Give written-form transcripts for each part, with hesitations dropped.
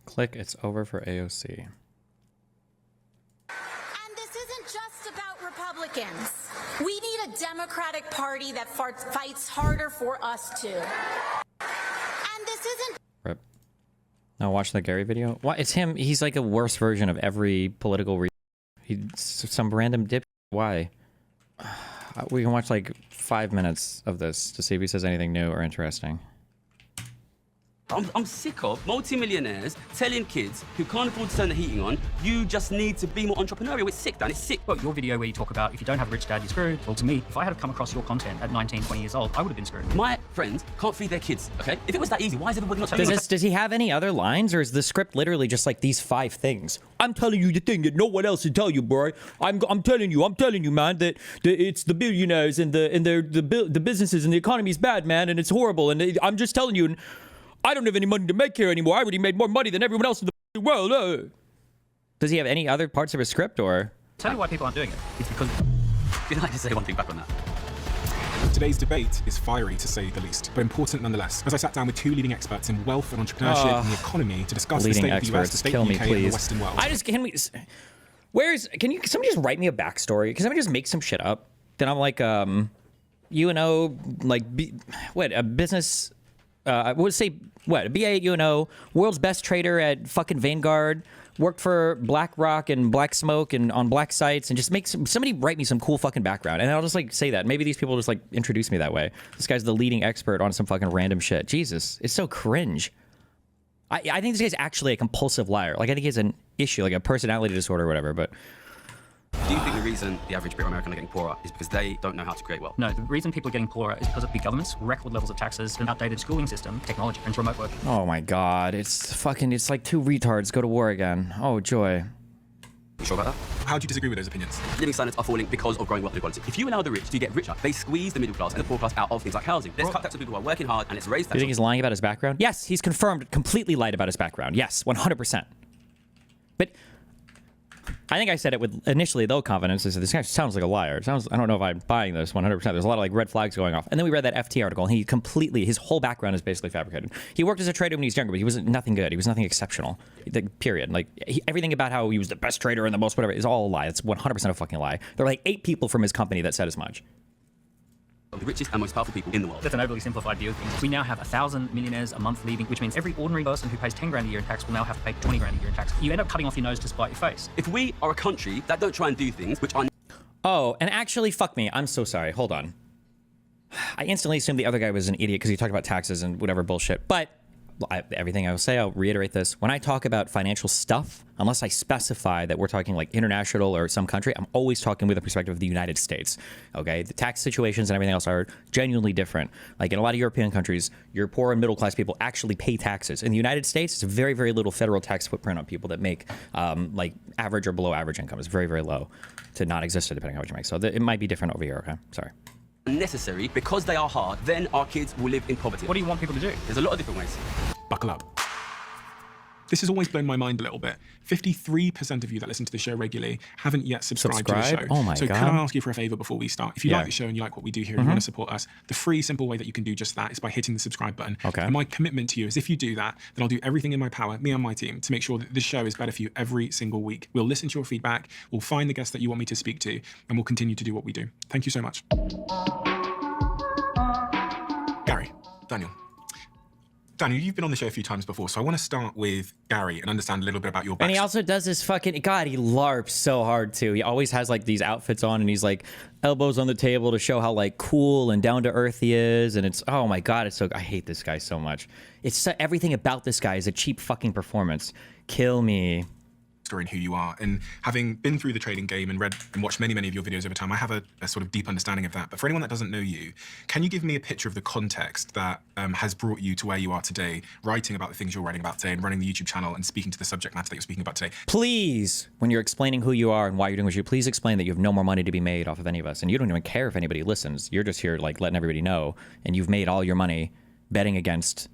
Click, it's over for AOC. And this isn't just about Republicans. We need a Democratic Party that fights harder for us too. And this isn't... Rip. Now watch the Gary video. What? It's him. He's like a worse version of every political he's some random dip. Why? We can watch like 5 minutes of this to see if he says anything new or interesting. I'm sick of multi-millionaires telling kids who can't afford to turn the heating on, you just need to be more entrepreneurial. It's sick, Dan. It's sick. Well, your video where you talk about if you don't have a rich dad, you're screwed. Well, to me, if I had come across your content at 19, 20 years old, I would have been screwed. My friends can't feed their kids, okay? If it was that easy, why is everybody not telling me? Does he have any other lines, or is the script literally just like these 5 things? I'm telling you the thing that no one else will tell you, bro. I'm telling you, man, that it's the billionaires and the businesses and the economy is bad, man, and it's horrible. And I'm just telling you. I don't have any money to make here anymore. I already made more money than everyone else in the world. Does he have any other parts of his script, or? Tell you why people aren't doing it. It's because... Can I just say one thing back on that? Today's debate is fiery, to say the least, but important nonetheless. As I sat down with 2 leading experts in wealth and entrepreneurship and the economy to discuss the state of the US, the state of the UK, and the Western world. Can somebody just write me a backstory? Can somebody just make some shit up? Then I'm like, UNO, like, a business... I would say, what, a BA at UNO, world's best trader at fucking Vanguard, worked for BlackRock and Black Smoke and on black sites, and just make somebody write me some cool fucking background. And I'll just like say that. Maybe these people just like introduce me that way. This guy's the leading expert on some fucking random shit. Jesus, it's so cringe. I think this guy's actually a compulsive liar. Like, I think he has an issue, like a personality disorder or whatever, but... Do you think the reason the average Brit or American are getting poorer is because they don't know how to create wealth? No, the reason people are getting poorer is because of big governments, record levels of taxes, an outdated schooling system, technology, and remote working. Oh my god, it's like 2 retards go to war again. Oh, joy. You sure about that? How do you disagree with those opinions? Living standards are falling because of growing wealth inequality. If you allow the rich to get richer, they squeeze the middle class and the poor class out of things like housing. Let's cut tax on people who are working hard, and let's raise tax. Do you think he's lying about his background? Yes, he's confirmed, completely lied about his background. Yes, 100%. But... I think I said it with initially though confidence. I said, this guy sounds like a liar. I don't know if I'm buying this 100%. There's a lot of like red flags going off. And then we read that FT article, and his whole background is basically fabricated. He worked as a trader when he was younger, but he was nothing good. He was nothing exceptional. Period. Like everything about how he was the best trader and the most whatever is all a lie. It's 100% a fucking lie. There were like 8 people from his company that said as much. The richest and most powerful people in the world. That's an overly simplified view of things. We now have 1,000 millionaires a month leaving, which means every ordinary person who pays 10 grand a year in tax will now have to pay 20 grand a year in tax. You end up cutting off your nose to spite your face. If we are a country that don't try and do things which are... Oh, and actually, fuck me. I'm so sorry. Hold on. I instantly assumed the other guy was an idiot because he talked about taxes and whatever bullshit. But everything I will say, I'll reiterate this. When I talk about financial stuff, unless I specify that we're talking like international or some country, I'm always talking with the perspective of the United States. Okay, the tax situations and everything else are genuinely different. Like in a lot of European countries, your poor and middle class people actually pay taxes. In the United States, it's very, very little federal tax footprint on people that make like average or below average income. It's very, very low to non-existent depending on how much you make. So it might be different over here. Okay, sorry. Necessary because they are hard, then our kids will live in poverty. What do you want people to do? There's a lot of different ways. Buckle up. This has always blown my mind a little bit. 53% of you that listen to the show regularly haven't yet subscribed to the show. Oh my so God. can I ask you for a favor before we start? If you like the show and you like what we do here and you want to support us, the free, simple way that you can do just that is by hitting the subscribe button. Okay. And my commitment to you is if you do that, then I'll do everything in my power, me and my team, to make sure that this show is better for you every single week. We'll listen to your feedback, we'll find the guests that you want me to speak to, and we'll continue to do what we do. Thank you so much. Gary, Daniel, you've been on the show a few times before, so I want to start with Gary and understand a little bit about your backstory. And he also does this fucking... God, he LARPs so hard, too. He always has, like, these outfits on, and he's, like, elbows on the table to show how, like, cool and down-to-earth he is, and it's... Oh, my God, it's so... I hate this guy so much. It's so, everything about this guy is a cheap fucking performance. Kill me. And who you are, and having been through the trading game and read and watched many of your videos over time, I have a sort of deep understanding of that. But for anyone that doesn't know you, can you give me a picture of the context that has brought you to where you are today, writing about the things you're writing about today and running the YouTube channel and speaking to the subject matter that you're speaking about today? Please, when you're explaining who you are and why you're doing what you do, please explain that you have no more money to be made off of any of us, and you don't even care if anybody listens. You're just here like letting everybody know, and you've made all your money betting against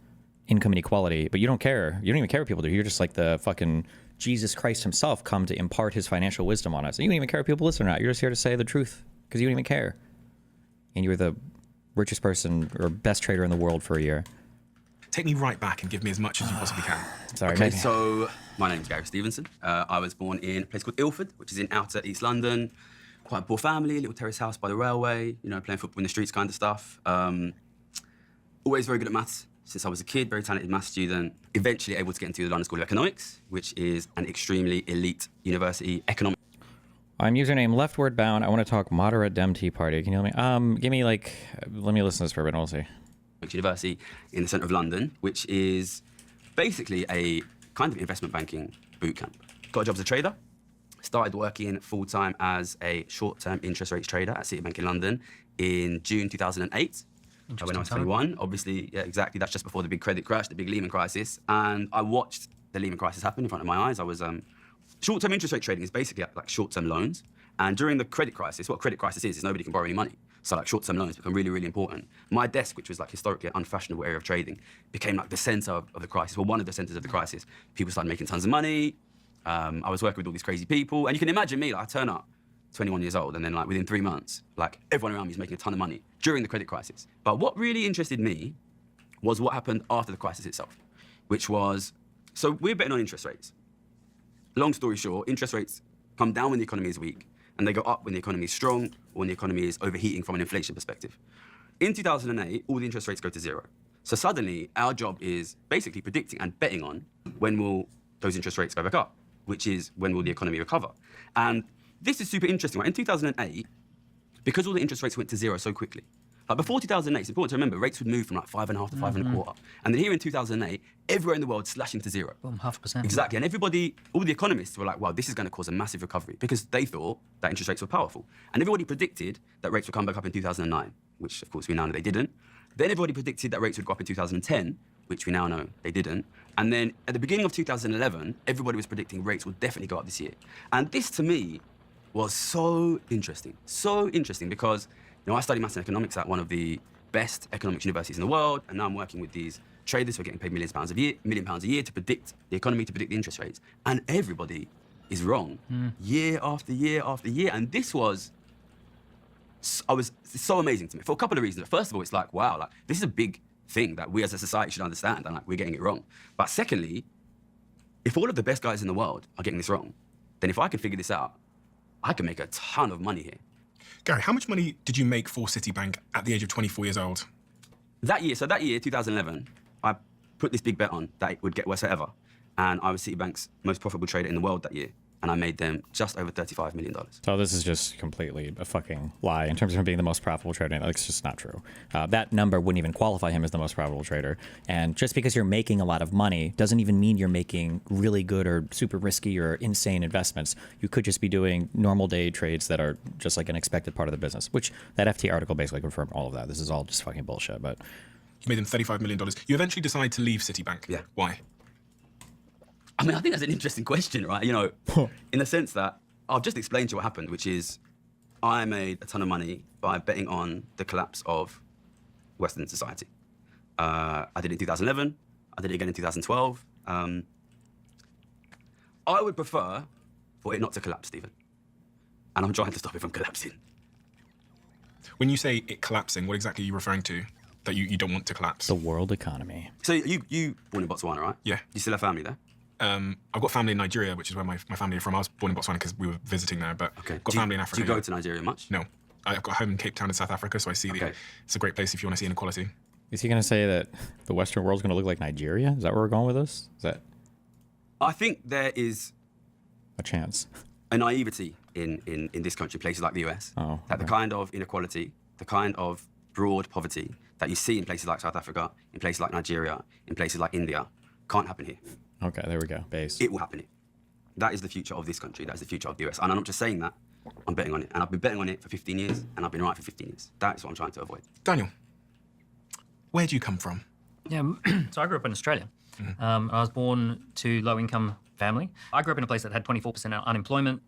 income inequality, but you don't care. You don't even care what people do. You're just like the fucking Jesus Christ himself come to impart his financial wisdom on us. And you don't even care if people listen or not. You're just here to say the truth because you don't even care. And you were the richest person or best trader in the world for a year. take me right back and give me as much as you possibly can. Sorry, Okay, maybe. so my name's Gary Stevenson. I was born in a place called Ilford, which is in outer East London. Quite a poor family, a little terrace house by the railway, you know, playing football in the streets kind of stuff. Always very good at maths since I was a kid, very talented maths student. Eventually able to get into the London School of Economics, which is an extremely elite university economic. I'm username leftward bound. I want to talk moderate Dem Tea Party. Can you help me? Give me like, let me listen to this for a bit. We'll see. University in the centre of London, which is basically a kind of investment banking boot camp. Got a job as a trader. Started working full-time as a short-term interest rates trader at Citibank in London in June 2008. When I was 21. Obviously, yeah, exactly. That's just before the big credit crash, the big Leman crisis. And I watched the Leman crisis happen in front of my eyes. I was short-term interest rate trading is basically like short-term loans. And during the credit crisis, what a credit crisis is nobody can borrow any money. So like short-term loans become really, really important. My desk, which was like historically an unfashionable area of trading, became like the center of the crisis, or one of the centers of the crisis. People started making tons of money. I was working with all these crazy people. And you can imagine me, like I turn up 21 years old, and then like within 3 months, like everyone around me is making a ton of money during the credit crisis. But what really interested me was what happened after the crisis itself, which was, so we're betting on interest rates. Long story short, interest rates come down when the economy is weak, and they go up when the economy is strong, or when the economy is overheating from an inflation perspective. In 2008, all the interest rates go to zero. So suddenly, our job is basically predicting and betting on when will those interest rates go back up, which is when will the economy recover. And this is super interesting, right? In 2008, because all the interest rates went to zero so quickly, like before 2008, it's important to remember, rates would move from like 5.5 to 5.25. And then here in 2008, everywhere in the world slashing to zero. Boom, 0.5%. Exactly, and everybody, all the economists were like, wow, this is going to cause a massive recovery because they thought that interest rates were powerful. And everybody predicted that rates would come back up in 2009, which of course we now know they didn't. Then everybody predicted that rates would go up in 2010, which we now know they didn't. And then at the beginning of 2011, everybody was predicting rates will definitely go up this year. And this to me was so interesting because, you know, I studied maths and economics at one of the best economics universities in the world, and now I'm working with these traders who are getting paid million pounds a year to predict the economy, to predict the interest rates, and everybody is wrong year after year after year. And this was, it's so amazing to me for a couple of reasons. First of all, it's like, wow, like this is a big thing that we as a society should understand, and like we're getting it wrong. But secondly, if all of the best guys in the world are getting this wrong, then if I could figure this out, I can make a ton of money here. Gary, how much money did you make for Citibank at the age of 24 years old? That year, 2011, I put this big bet on that it would get worse ever. And I was Citibank's most profitable trader in the world that year. And I made them just over $35 million. So this is just completely a fucking lie in terms of him being the most profitable trader. It's just not true. That number wouldn't even qualify him as the most profitable trader. And just because you're making a lot of money doesn't even mean you're making really good or super risky or insane investments. You could just be doing normal day trades that are just like an expected part of the business, which that FT article basically confirmed all of that. This is all just fucking bullshit. But You made them $35 million. You eventually decide to leave Citibank. Yeah. Why? I mean, I think that's an interesting question, right? You know, in the sense that I've just explained to you what happened, which is I made a ton of money by betting on the collapse of Western society. I did it in 2011. I did it again in 2012. I would prefer for it not to collapse, Stephen. And I'm trying to stop it from collapsing. When you say it collapsing, what exactly are you referring to that you don't want to collapse? the world economy. So you born in Botswana, right? Yeah. You still have family there? I've got family in Nigeria, which is where my family are from. I was born in Botswana because we were visiting there, but Okay. got family in Africa. Do you go yeah. to Nigeria much? No. I've got home in Cape Town in South Africa, so I see Okay. it's a great place if you want to see inequality. Is he going to say that the Western world's going to look like Nigeria? Is that where we're going with this? Is that I think there is a chance? a naivety in this country, places like the US, Oh, that the okay. kind of inequality, the kind of broad poverty that you see in places like South Africa, in places like Nigeria, in places like India, can't happen here. Okay, there we go. Base. It will happen here. That is the future of this country. That is the future of the US. And I'm not just saying that. I'm betting on it. And I've been betting on it for 15 years, and I've been right for 15 years. That is what I'm trying to avoid. Daniel, where do you come from? Yeah, so I grew up in Australia. I was born to low-income family. I grew up in a place that had 24% unemployment.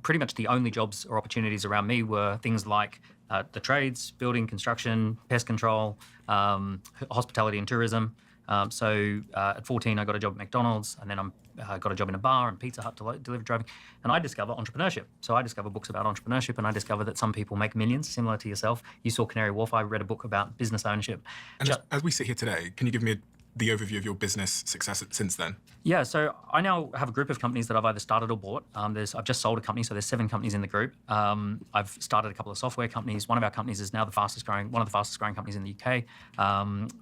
Pretty much the only jobs or opportunities around me were things like the trades, building, construction, pest control, hospitality and tourism. At 14, I got a job at McDonald's, and then I got a job in a bar and Pizza Hut delivery driving. And I discover entrepreneurship. So I discover books about entrepreneurship, and I discover that some people make millions, similar to yourself. You saw Canary Wharf. I read a book about business ownership. And as we sit here today, can you give me the overview of your business success since then? Yeah, so I now have a group of companies that I've either started or bought. I've just sold a company, so there's 7 companies in the group. I've started a couple of software companies. One of our companies is now one of the fastest growing companies in the UK.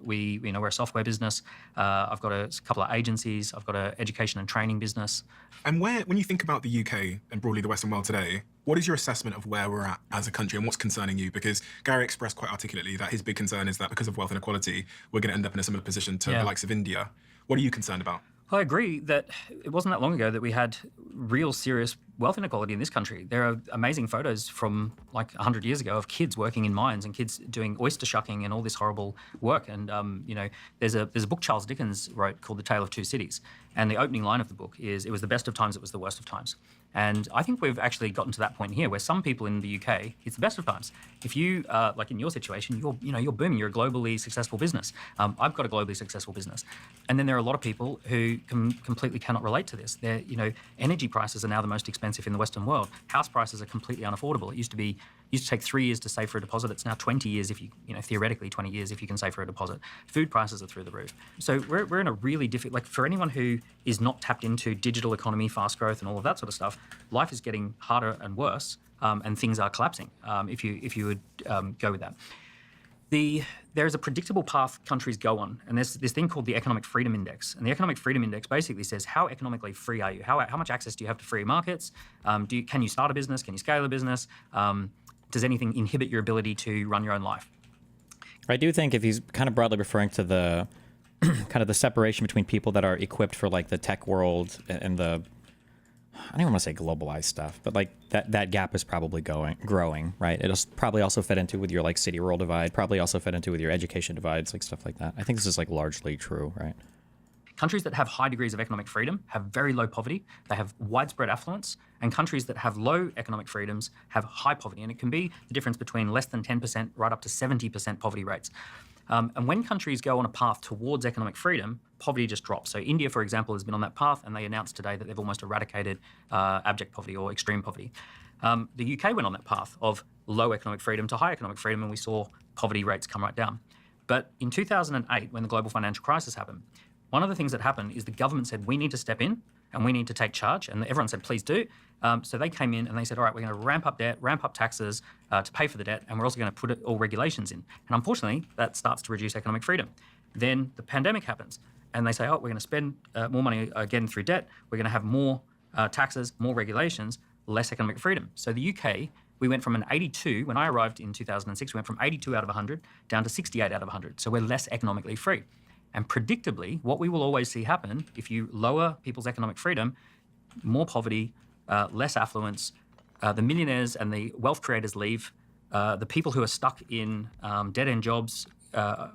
We're a software business. I've got a couple of agencies. I've got an education and training business. And when you think about the UK and broadly the Western world today, what is your assessment of where we're at as a country and what's concerning you? Because Gary expressed quite articulately that his big concern is that because of wealth inequality, we're going to end up in a similar position to the likes of India. What are you concerned about? I agree that it wasn't that long ago that we had real serious wealth inequality in this country. There are amazing photos from like 100 years ago of kids working in mines and kids doing oyster shucking and all this horrible work. And there's a book Charles Dickens wrote called The Tale of Two Cities, and the opening line of the book is, "It was the best of times, it was the worst of times." And I think we've actually gotten to that point here where some people in the UK, it's the best of times. If you, like in your situation, you're booming, you're a globally successful business. I've got a globally successful business. And then there are a lot of people who completely cannot relate to this. Energy prices are now the most expensive in the Western world. House prices are completely unaffordable. It used to take 3 years to save for a deposit. It's now 20 years theoretically 20 years if you can save for a deposit. Food prices are through the roof. So we're in a really difficult, for anyone who is not tapped into digital economy, fast growth and all of that sort of stuff, life is getting harder and worse, and things are collapsing if you would go with that. There is a predictable path countries go on, and there's this thing called the Economic Freedom Index. And the Economic Freedom Index basically says, how economically free are you? How much access do you have to free markets? Can you start a business? Can you scale a business? Does anything inhibit your ability to run your own life? I do think if he's kind of broadly referring to the kind of the separation between people that are equipped for like the tech world and the, I don't even want to say globalized stuff, but like that gap is probably growing, right? It'll probably also fit into with your like city rural divide, probably also fit into with your education divides, like stuff like that. I think this is like largely true, right? Countries that have high degrees of economic freedom have very low poverty. They have widespread affluence. And countries that have low economic freedoms have high poverty. And it can be the difference between less than 10% right up to 70% poverty rates. And when countries go on a path towards economic freedom, poverty just drops. So India, for example, has been on that path, and they announced today that they've almost eradicated abject poverty or extreme poverty. The UK went on that path of low economic freedom to high economic freedom, and we saw poverty rates come right down. But in 2008, when the global financial crisis happened, one of the things that happened is the government said, we need to step in and we need to take charge. And everyone said, please do. So they came in and they said, all right, we're going to ramp up debt, ramp up taxes to pay for the debt, and we're also going to put all regulations in. And unfortunately, that starts to reduce economic freedom. Then the pandemic happens, and they say, oh, we're going to spend more money again through debt. We're going to have more taxes, more regulations, less economic freedom. So the UK, we went from an 82, when I arrived in 2006, we went from 82 out of 100 down to 68 out of 100. So we're less economically free. And predictably, what we will always see happen, if you lower people's economic freedom, more poverty, less affluence, the millionaires and the wealth creators leave, the people who are stuck in dead-end jobs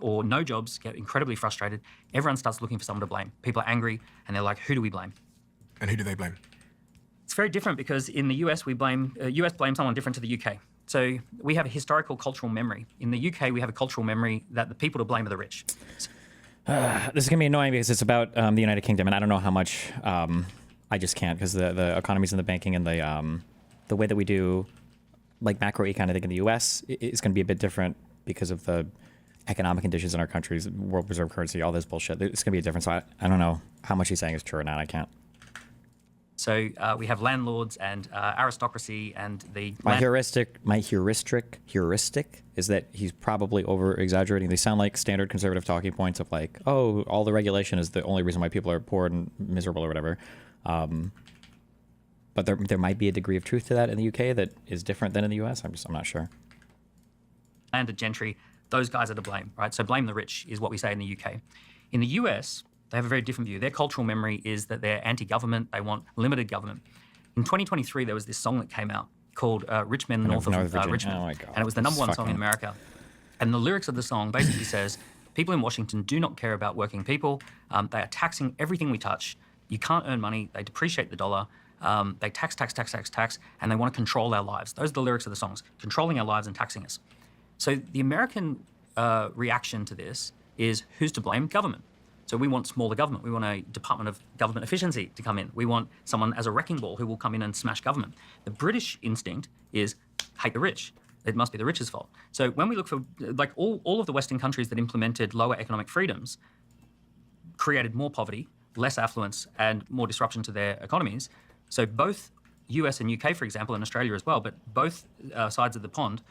or no jobs get incredibly frustrated. Everyone starts looking for someone to blame. People are angry, and they're like, who do we blame? And who do they blame? It's very different because in the US, US blames someone different to the UK. So we have a historical cultural memory. In the UK, we have a cultural memory that the people to blame are the rich. This is going to be annoying because it's about the United Kingdom, and I don't know how much I just can't because the economies and the banking and the way that we do like macroecon, I think in the US is going to be a bit different because of the economic conditions in our countries, world reserve currency, all this bullshit. It's going to be a difference. So I don't know how much he's saying is true or not. I can't. So we have landlords and aristocracy and the... My heuristic is that he's probably over-exaggerating. They sound like standard conservative talking points of like, oh, all the regulation is the only reason why people are poor and miserable or whatever. But there might be a degree of truth to that in the UK that is different than in the US. I'm not sure. Landed gentry, those guys are to blame, right? So blame the rich is what we say in the UK. In the US... they have a very different view. Their cultural memory is that they're anti-government. They want limited government. In 2023, there was this song that came out called Rich Men North of Richmond. Oh my God. And it was the number one song in America. And the lyrics of the song basically says, people in Washington do not care about working people. They are taxing everything we touch. You can't earn money. They depreciate the dollar. They tax, and they want to control our lives. Those are the lyrics of the songs, controlling our lives and taxing us. So the American reaction to this is, who's to blame? Government. So we want smaller government. We want a Department of Government Efficiency to come in. We want someone as a wrecking ball who will come in and smash government. The British instinct is hate the rich. It must be the rich's fault. So when we look for, like all of the Western countries that implemented lower economic freedoms, created more poverty, less affluence, and more disruption to their economies. So both US and UK, for example, and Australia as well, but both sides of the pond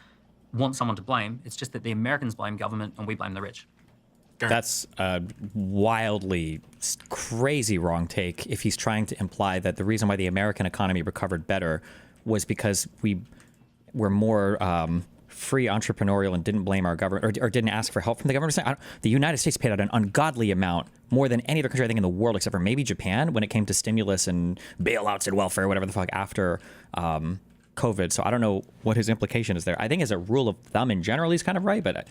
want someone to blame. It's just that the Americans blame government and we blame the rich. That's a wildly crazy wrong take if he's trying to imply that the reason why the American economy recovered better was because we were more free entrepreneurial and didn't blame our government or didn't ask for help from the government. The United States paid out an ungodly amount, more than any other country I think in the world, except for maybe Japan, when it came to stimulus and bailouts and welfare, whatever the fuck, after COVID. So I don't know what his implication is there. I think as a rule of thumb in general, he's kind of right, but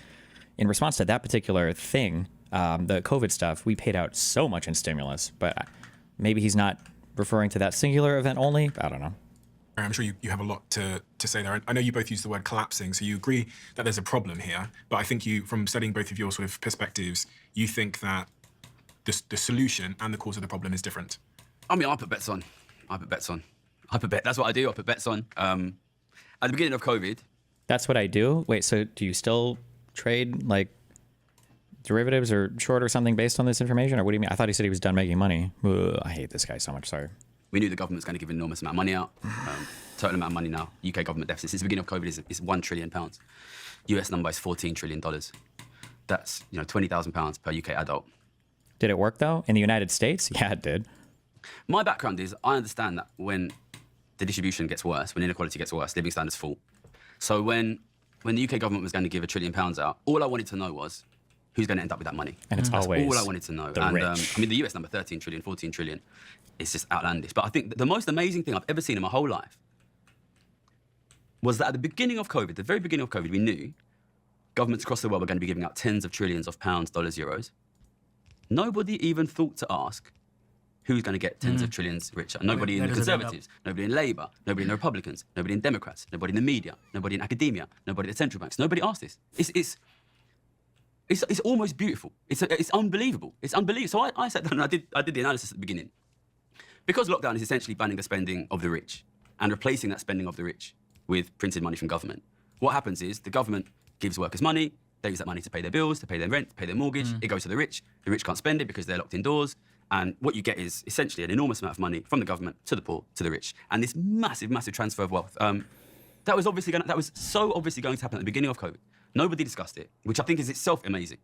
in response to that particular thing, the COVID stuff, we paid out so much in stimulus, but maybe he's not referring to that singular event only. I don't know. I'm sure you have a lot to say there. I know you both use the word collapsing, so you agree that there's a problem here. But I think you, from studying both of your sort of perspectives, you think that the solution and the cause of the problem is different. I mean, I put bets on. That's what I do. I put bets on. At the beginning of COVID. That's what I do? Wait, so do you still trade like derivatives or short or something based on this information? Or what do you mean? I thought he said he was done making money. Ugh, I hate this guy so much. Sorry. We knew the government was going to give an enormous amount of money out. Total amount of money now. UK government deficit since the beginning of COVID is £1 trillion. US number is $14 trillion. That's £20,000 per UK adult. Did it work though in the United States? Yeah, it did. My background is I understand that when the distribution gets worse, when inequality gets worse, living standards fall. So when the UK government was going to give £1 trillion out, all I wanted to know was who's going to end up with that money. And it's That's always all I wanted to know. the And rich. I mean, the US number, 13 trillion, 14 trillion, it's just outlandish. But I think the most amazing thing I've ever seen in my whole life was that at the beginning of COVID, the very beginning of COVID, we knew governments across the world were going to be giving out tens of trillions of pounds, dollars, euros. Nobody even thought to ask who's going to get tens of trillions richer. Nobody in the Conservatives, nobody in Labour, nobody in the Republicans, nobody in Democrats, nobody in the media, nobody in academia, nobody at the central banks. Nobody asked this. It's almost beautiful. It's unbelievable. It's unbelievable. So I sat down and I did the analysis at the beginning. Because lockdown is essentially banning the spending of the rich and replacing that spending of the rich with printed money from government. What happens is the government gives workers money, they use that money to pay their bills, to pay their rent, to pay their mortgage. It goes to the rich. The rich can't spend it because they're locked indoors. And what you get is essentially an enormous amount of money from the government to the poor, to the rich. And this massive, massive transfer of wealth. That was so obviously going to happen at the beginning of COVID. Nobody discussed it, which I think is itself amazing.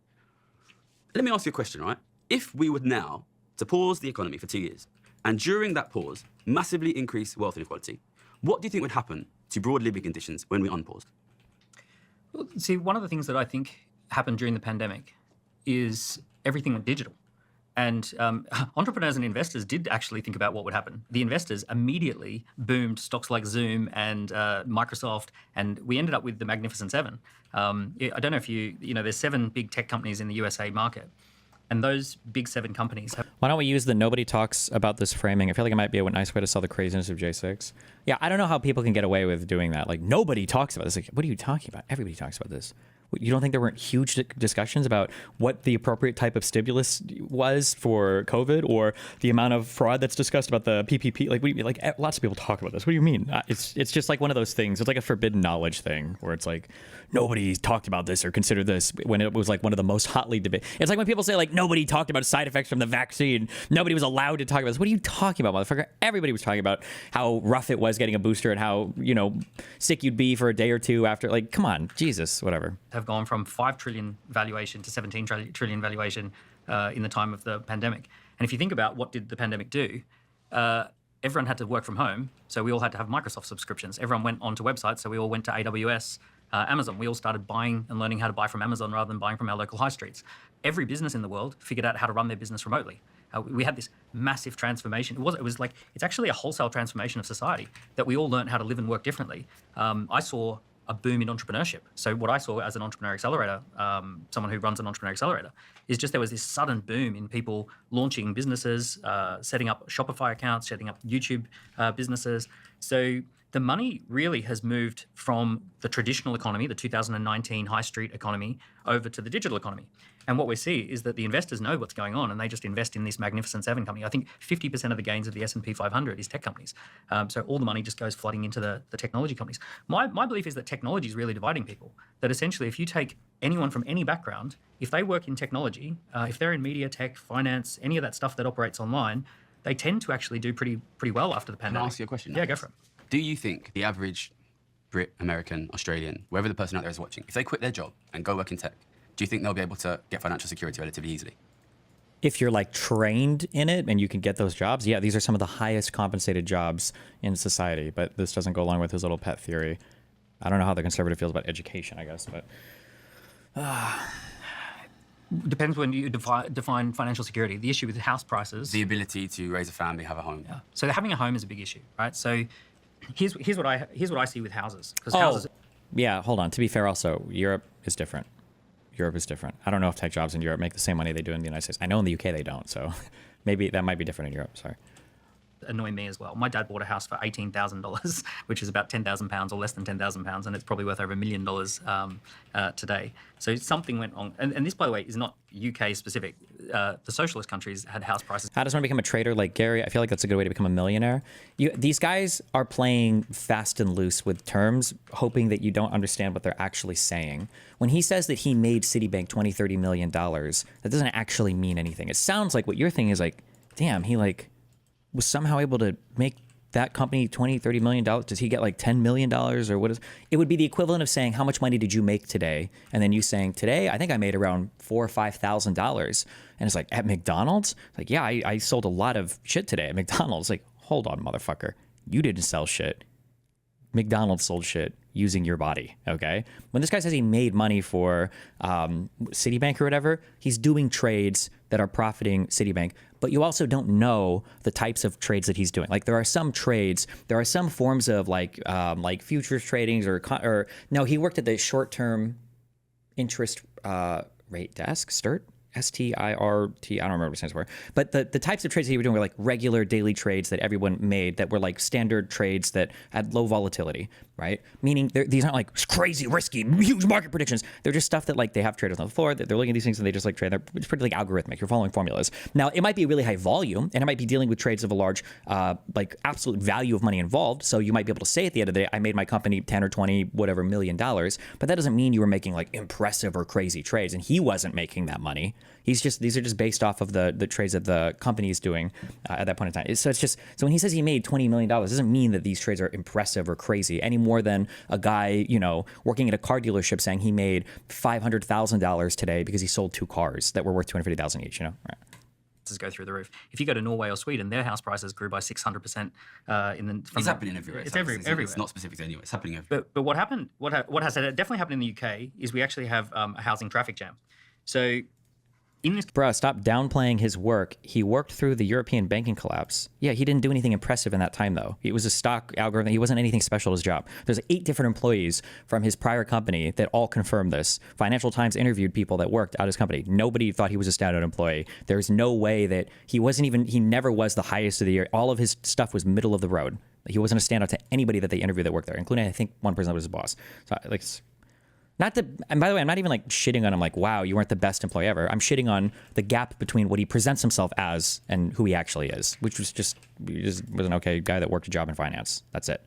Let me ask you a question, right? If we were now to pause the economy for 2 years, and during that pause, massively increase wealth inequality, what do you think would happen to broad living conditions when we unpaused? Well, see, one of the things that I think happened during the pandemic is everything went digital. And entrepreneurs and investors did actually think about what would happen. The investors immediately boomed stocks like Zoom and Microsoft, and we ended up with the Magnificent Seven. I don't know if there's 7 big tech companies in the USA market, and those big 7 companies have... Why don't we use the nobody talks about this framing? I feel like it might be a nice way to sell the craziness of J6. Yeah, I don't know how people can get away with doing that. Like, nobody talks about this. Like, what are you talking about? Everybody talks about this. You don't think there weren't huge discussions about what the appropriate type of stimulus was for COVID, or the amount of fraud that's discussed about the PPP? Like, lots of people talk about this. What do you mean? It's just like one of those things. It's like a forbidden knowledge thing where it's like nobody talked about this or considered this when it was like one of the most hotly debated. It's like when people say like nobody talked about side effects from the vaccine. Nobody was allowed to talk about this. What are you talking about, motherfucker? Everybody was talking about how rough it was getting a booster and how sick you'd be for a day or two after. Like, come on, Jesus, whatever. Have gone from 5 trillion valuation to 17 trillion valuation in the time of the pandemic. And if you think about what did the pandemic do, everyone had to work from home, so we all had to have Microsoft subscriptions. Everyone went onto websites, so we all went to AWS, Amazon. We all started buying and learning how to buy from Amazon rather than buying from our local high streets. Every business in the world figured out how to run their business remotely. We had this massive transformation. It's actually a wholesale transformation of society that we all learned how to live and work differently. I saw a boom in entrepreneurship. So what I saw as an entrepreneur accelerator, someone who runs an entrepreneur accelerator, is just there was this sudden boom in people launching businesses, setting up Shopify accounts, setting up YouTube businesses. So the money really has moved from the traditional economy, the 2019 high street economy, over to the digital economy. And what we see is that the investors know what's going on and they just invest in this Magnificent Seven company. I think 50% of the gains of the S&P 500 is tech companies. So all the money just goes flooding into the technology companies. My belief is that technology is really dividing people. That essentially if you take anyone from any background, if they work in technology, if they're in media, tech, finance, any of that stuff that operates online, they tend to actually do pretty well after the pandemic. Can I ask you a question? Yeah, go for it. Do you think the average Brit, American, Australian, wherever the person out there is watching, if they quit their job and go work in tech, do you think they'll be able to get financial security relatively easily? If you're like trained in it and you can get those jobs, yeah, these are some of the highest compensated jobs in society. But this doesn't go along with his little pet theory. I don't know how the conservative feels about education, I guess, but Depends when you define financial security. The issue with house prices. The ability to raise a family, have a home. Yeah. So having a home is a big issue, right? So here's what I see with houses. Because houses. Yeah, hold on. To be fair, also, Europe is different. Europe is different. I don't know if tech jobs in Europe make the same money they do in the United States. I know in the UK they don't, so maybe that might be different in Europe. Sorry. Annoy me as well. My dad bought a house for $18,000, which is about £10,000 or less than £10,000, and it's probably worth over $1 million today. So something went on. And this, by the way, is not UK specific. The socialist countries had house prices. How does one become a trader like Gary? I feel like that's a good way to become a millionaire. These guys are playing fast and loose with terms, hoping that you don't understand what they're actually saying. When he says that he made Citibank $20-30 million, that doesn't actually mean anything. It sounds like what you're thinking is like, damn, he like was somehow able to make that company $20-30 million. Does he get like $10 million or what is it? Would be the equivalent of saying, how much money did you make today? And then you saying, today I think I made around $4,000 or $5,000. And it's like, at McDonald's? Like, yeah, I sold a lot of shit today at McDonald's. Like, hold on, motherfucker, you didn't sell shit. McDonald's sold shit using your body, okay? When this guy says he made money for Citibank or whatever, he's doing trades that are profiting Citibank, but you also don't know the types of trades that he's doing. Like, there are some trades, there are some forms of like futures tradings or no, he worked at the short-term interest rate desk, STIRT. STIRT, I don't remember what it stands for. But the types of trades that he was doing were like regular daily trades that everyone made that were like standard trades that had low volatility, right? Meaning these aren't like crazy, risky, huge market predictions. They're just stuff that like they have traders on the floor, that they're looking at these things and they just like trade. It's pretty like algorithmic. You're following formulas. Now, it might be really high volume and it might be dealing with trades of a large like absolute value of money involved. So you might be able to say at the end of the day, I made my company 10 or 20, whatever $1 million. But that doesn't mean you were making like impressive or crazy trades. And he wasn't making that money. These are just based off of the trades that the company is doing at that point in time. So when he says he made $20 million, it doesn't mean that these trades are impressive or crazy any more than a guy, working at a car dealership saying he made $500,000 today because he sold 2 cars that were worth $250,000 each, Right. Go through the roof. If you go to Norway or Sweden, their house prices grew by 600%. It's happening everywhere. It's everywhere. It's not specific to anywhere. It's happening everywhere. But what happened? What has definitely happened in the UK is we actually have a housing traffic jam. So. Bruh, stop downplaying his work. He worked through the European banking collapse. Yeah, he didn't do anything impressive in that time, though. It was a stock algorithm. He wasn't anything special at his job. There's 8 different employees from his prior company that all confirmed this. Financial Times interviewed people that worked at his company. Nobody thought he was a standout employee. There's no way that he never was the highest of the year. All of his stuff was middle of the road. He wasn't a standout to anybody that they interviewed that worked there, including, I think, one person that was his boss. So, like, and by the way, I'm not even like shitting on him like, wow, you weren't the best employee ever. I'm shitting on the gap between what he presents himself as and who he actually is, which was he just was an okay guy that worked a job in finance. That's it.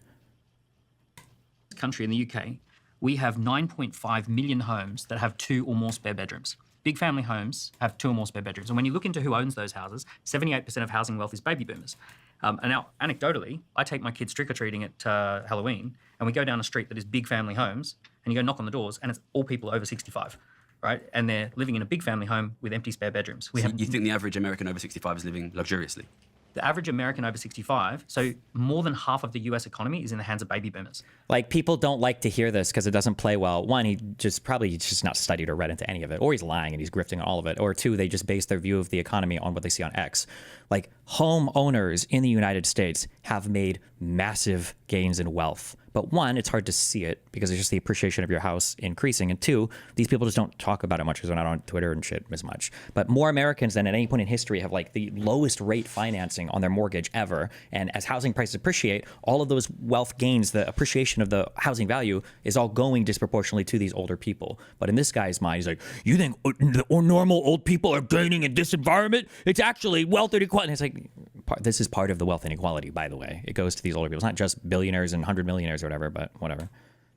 Country in the UK, we have 9.5 million homes that have 2 or more spare bedrooms. Big family homes have 2 or more spare bedrooms. And when you look into who owns those houses, 78% of housing wealth is baby boomers. And now, anecdotally, I take my kids trick-or-treating at Halloween, and we go down a street that is big family homes, and you go knock on the doors, and it's all people over 65, right? And they're living in a big family home with empty spare bedrooms. You think the average American over 65 is living luxuriously? The average American over 65, so more than half of the US economy is in the hands of baby boomers. Like, people don't like to hear this because it doesn't play well. One, he's just not studied or read into any of it, or he's lying and he's grifting on all of it. Or 2, they just base their view of the economy on what they see on X. Like, homeowners in the United States have made massive gains in wealth. But one, it's hard to see it because it's just the appreciation of your house increasing. And two, these people just don't talk about it much because they're not on Twitter and shit as much. But more Americans than at any point in history have like the lowest rate financing on their mortgage ever. And as housing prices appreciate, all of those wealth gains, the appreciation of the housing value is all going disproportionately to these older people. But in this guy's mind, he's like, you think the normal old people are gaining in this environment? It's actually wealth inequality. And it's like, this is part of the wealth inequality, by the way. It goes to these older people. It's not just billionaires and 100 millionaires or whatever, but whatever.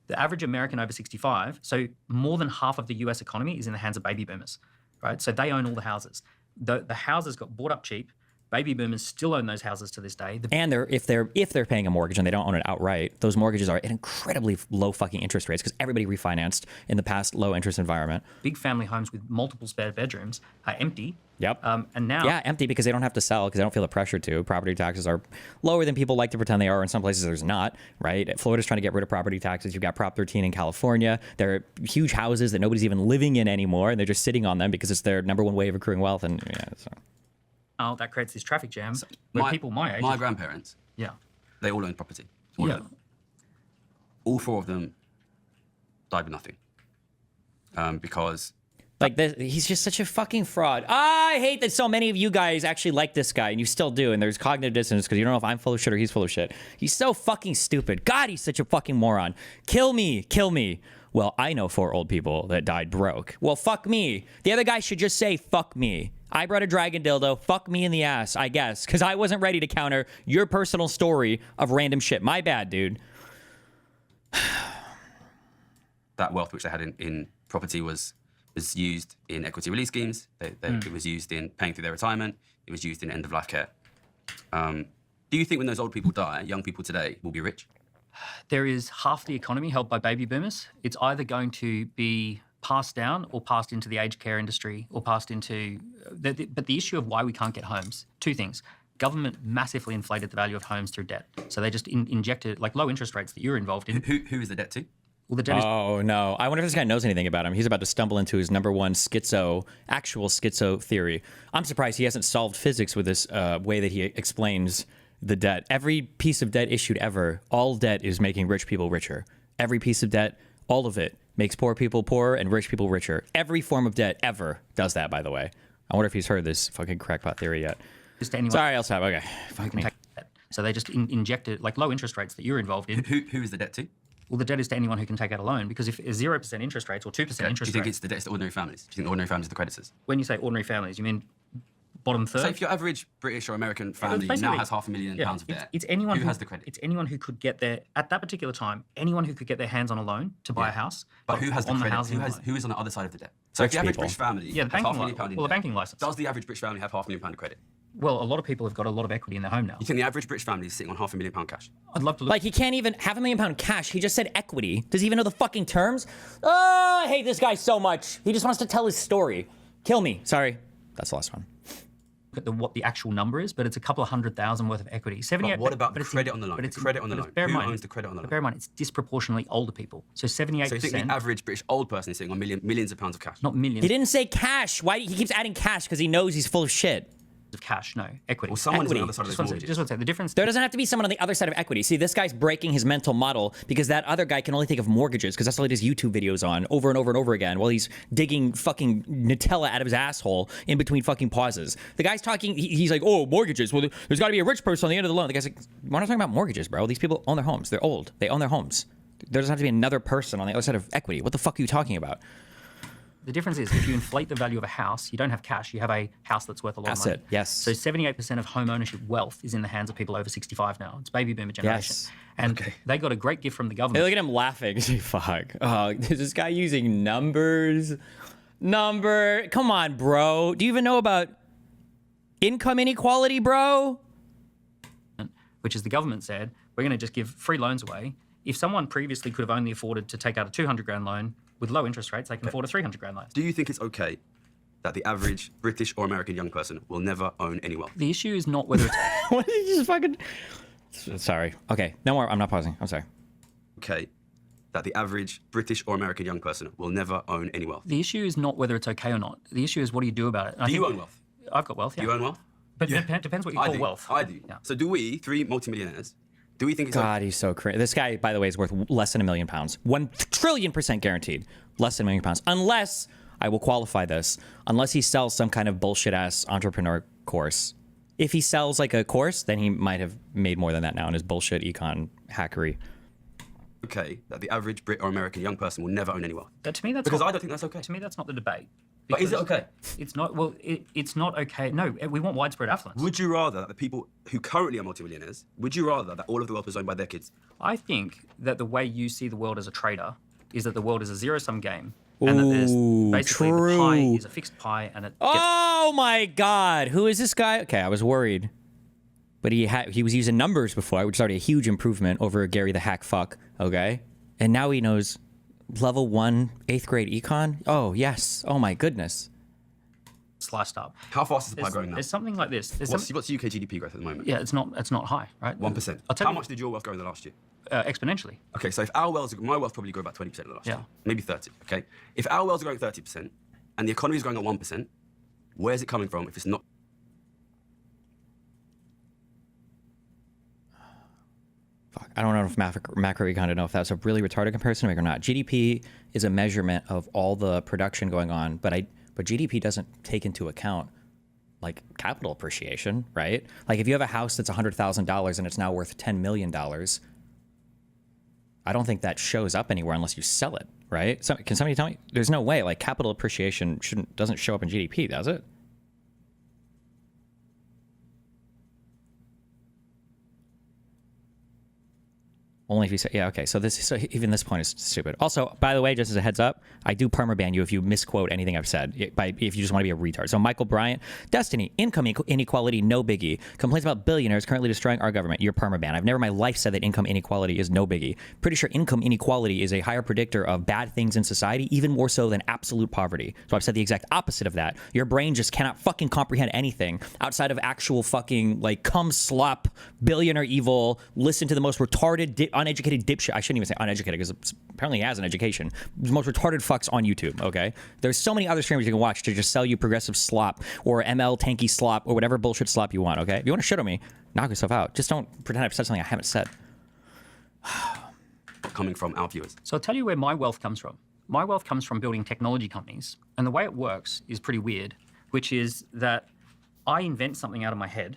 The average American over 65, so more than half of the US economy is in the hands of baby boomers, right? So they own all the houses. The houses got bought up cheap. Baby boomers still own those houses to this day. And if they're paying a mortgage and they don't own it outright, those mortgages are at incredibly low fucking interest rates because everybody refinanced in the past low interest environment. Big family homes with multiple spare bedrooms are empty. Yep. And now... Yeah, empty because they don't have to sell because they don't feel the pressure to. Property taxes are lower than people like to pretend they are. In some places, there's not, right? Florida's trying to get rid of property taxes. You've got Prop 13 in California. There are huge houses that nobody's even living in anymore, and they're just sitting on them because it's their number one way of accruing wealth. And yeah, so. Oh, that creates this traffic jam where people my age... My grandparents, Yeah. they all owned property. All of Yeah. them. All four of them died with nothing. Because... Like this, he's just such a fucking fraud. I hate that so many of you guys actually like this guy, and you still do. And there's cognitive dissonance because you don't know if I'm full of shit or he's full of shit. He's so fucking stupid. God, he's such a fucking moron. Kill me, kill me. Well, I know 4 old people that died broke. Well, fuck me. The other guy should just say fuck me. I brought a dragon dildo. Fuck me in the ass, I guess, because I wasn't ready to counter your personal story of random shit. My bad, dude. That wealth which they had in property was used in equity release schemes. It was used in paying through their retirement. It was used in end-of-life care. Do you think when those old people die, young people today will be rich? There is half the economy held by baby boomers. It's either going to be passed down or passed into the aged care industry or passed into... But the issue of why we can't get homes, 2 things. Government massively inflated the value of homes through debt. So they just injected, like low interest rates that you're involved in. Who is the debt to? Well, the debt is... Oh, no. I wonder if this guy knows anything about him. He's about to stumble into his number one actual schizo theory. I'm surprised he hasn't solved physics with this way that he explains the debt. Every piece of debt issued ever, all debt is making rich people richer. Every piece of debt, all of it, makes poor people poorer and rich people richer. Every form of debt ever does that, by the way. I wonder if he's heard this fucking crackpot theory yet. Sorry, I'll stop. Okay. Fuck me. So they just injected, like low interest rates that you're involved in. Who is the debt to? Well, the debt is to anyone who can take out a loan, because if 0% interest rates or 2% interest rates... Do you think it's the debt to ordinary families? Do you think ordinary families are the creditors? When you say ordinary families, you mean bottom third? So if your average British or American family now has £500,000 of debt, it's anyone who has the credit? It's anyone who could get their, at that particular time, anyone who could get their hands on a loan to buy a house. But who has the on credit? housing Who is on the other side of the debt? So if the average British family the has banking £500,000 in the debt, banking license. does the average British family have £500,000 of credit? Well, a lot of people have got a lot of equity in their home now. You think the average British family is sitting on £500,000 cash? I'd love to look. Like, he can't even £500,000 cash. He just said equity. Does he even know the fucking terms? Oh, I hate this guy so much. He just wants to tell his story. Kill me. Sorry. That's the last one. At what the actual number is, but it's a couple of $100,000 worth of equity. 78. But what about but it's credit on the loan? But it's Credit on the loan. Bear in Who mind, owns the credit on the loan? Bear in mind, it's disproportionately older people. So 78%. So you think the average British old person is sitting on millions of pounds of cash? Not millions. He didn't say cash. Why? He keeps adding cash because he knows he's full of shit. Of cash, no equity. Well, someone's on the Equity. other side of Just those want to mortgages. say the difference. There doesn't have to be someone on the other side of equity. See, this guy's breaking his mental model because that other guy can only think of mortgages because that's all he does YouTube videos on over and over and over again while he's digging fucking Nutella out of his asshole in between fucking pauses. The guy's talking, he's like, oh, mortgages. Well, there's got to be a rich person on the end of the loan. The guy's like, we're not talking about mortgages, bro. These people own their homes. They're old. They own their homes. There doesn't have to be another person on the other side of equity. What the fuck are you talking about? The difference is if you inflate the value of a house, you don't have cash. You have a house that's worth a lot of money. Asset, yes. So 78% of home ownership wealth is in the hands of people over 65 now. It's baby boomer generation. Yes. And they got a great gift from the Hey, government. look at him laughing. Fuck. Oh, is this guy using numbers? Come on, bro. Do you even know about income inequality, bro? Which is the government said, we're going to just give free loans away. If someone previously could have only afforded to take out a 200 grand loan with low interest rates, they can afford a 300 grand loan. Do you think it's okay that the average British or American young person will never own any wealth? The issue is not whether it's... What did you just fucking... Sorry. Okay. No more. I'm not pausing. I'm sorry. Okay that the average British or American young person will never own any wealth? The issue is not whether it's okay or not. The issue is what do you do about it? Do you own wealth? I've got wealth, yeah. Do you own wealth? But it depends what you I call do. wealth. I do. Yeah. So do we, three multimillionaires, do we think it's God, he's so crazy. This guy, by the way, is worth less than £1 million. 1 trillion % guaranteed. Less than £1 million. Unless, I will qualify this, unless he sells some kind of bullshit ass entrepreneur course. If he sells like a course, then he might have made more than that now in his bullshit econ hackery. okay that the average Brit or American young person will never own any wealth? But to me, that's Because not, I don't think that's okay. to me, that's not the debate. But is it Because okay? It's not. Well, it's not okay. No, we want widespread affluence. Would you rather that the people who currently are multimillionaires, would you rather that all of the wealth was owned by their kids? I think that the way you see the world as a trader is that the world is a zero-sum game, and that there's basically the pie true. is a fixed pie, and it gets Oh my God. Who is this guy? Okay, I was worried. But he was using numbers before, which is already a huge improvement over Gary the hack fuck, okay? And now he knows level 1, 8th grade econ? Oh, yes. Oh my goodness. sliced up. How fast is the pie growing now? There's something like this. What's UK GDP growth at the moment? Yeah, it's not high, right? 1%. I'll tell How you, much did your wealth grow in the last year? exponentially. Okay, so if our wealth, my wealth probably grew about 20% in the last Yeah. year, maybe 30. Okay, if our wealth is growing 30% and the economy is growing at 1%, where's it coming from if it's not? Fuck, I don't know if macroecon to know if that's a really retarded comparison to make or not. GDP is a measurement of all the production going on, but GDP doesn't take into account like capital appreciation, right? Like if you have a house that's $100,000 and it's now worth $10 million, I don't think that shows up anywhere unless you sell it, right? So, can somebody tell me? There's no way. Like capital appreciation doesn't show up in GDP, does it? Only if you say, yeah, okay. So even this point is stupid. Also, by the way, just as a heads up, I do permaban you if you misquote anything I've said, if you just want to be a retard. So Michael Bryant, Destiny, income inequality, no biggie. Complaints about billionaires currently destroying our government. You're permaban. I've never in my life said that income inequality is no biggie. Pretty sure income inequality is a higher predictor of bad things in society, even more so than absolute poverty. So I've said the exact opposite of that. Your brain just cannot fucking comprehend anything outside of actual fucking like cum slop, billionaire evil, listen to the most retarded uneducated dipshit. I shouldn't even say uneducated because apparently he has an education. The most retarded fucks on YouTube, okay? There's so many other streamers you can watch to just sell you progressive slop or ML tanky slop or whatever bullshit slop you want, okay? If you want to shit on me, knock yourself out. Just don't pretend I've said something I haven't said. Coming from our viewers. So I'll tell you where my wealth comes from. My wealth comes from building technology companies. And the way it works is pretty weird, which is that I invent something out of my head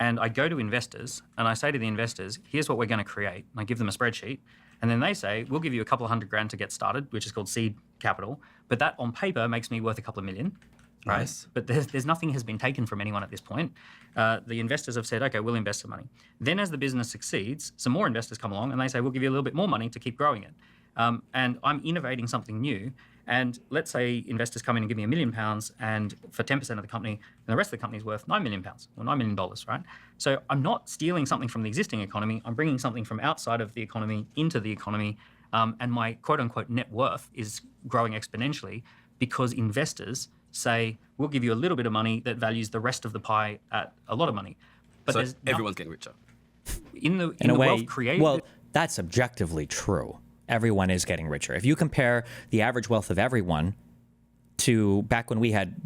and I go to investors and I say to the investors, here's what we're going to create. And I give them a spreadsheet. And then they say, we'll give you a couple of $100,000 to get started, which is called seed capital. But that on paper makes me worth a couple of million. Right? Nice. But there's nothing has been taken from anyone at this point. The investors have said, okay, we'll invest some money. Then as the business succeeds, some more investors come along and they say, we'll give you a little bit more money to keep growing it. And I'm innovating something new. And let's say investors come in and give me £1 million and for 10% of the company, and the rest of the company is worth £9 million or $9 million, right? So I'm not stealing something from the existing economy. I'm bringing something from outside of the economy into the economy. And my quote unquote net worth is growing exponentially because investors say, we'll give you a little bit of money that values the rest of the pie at a lot of money. But So everyone's getting richer. In a way, wealth created. well, that's objectively true. Everyone is getting richer. If you compare the average wealth of everyone to back when we had,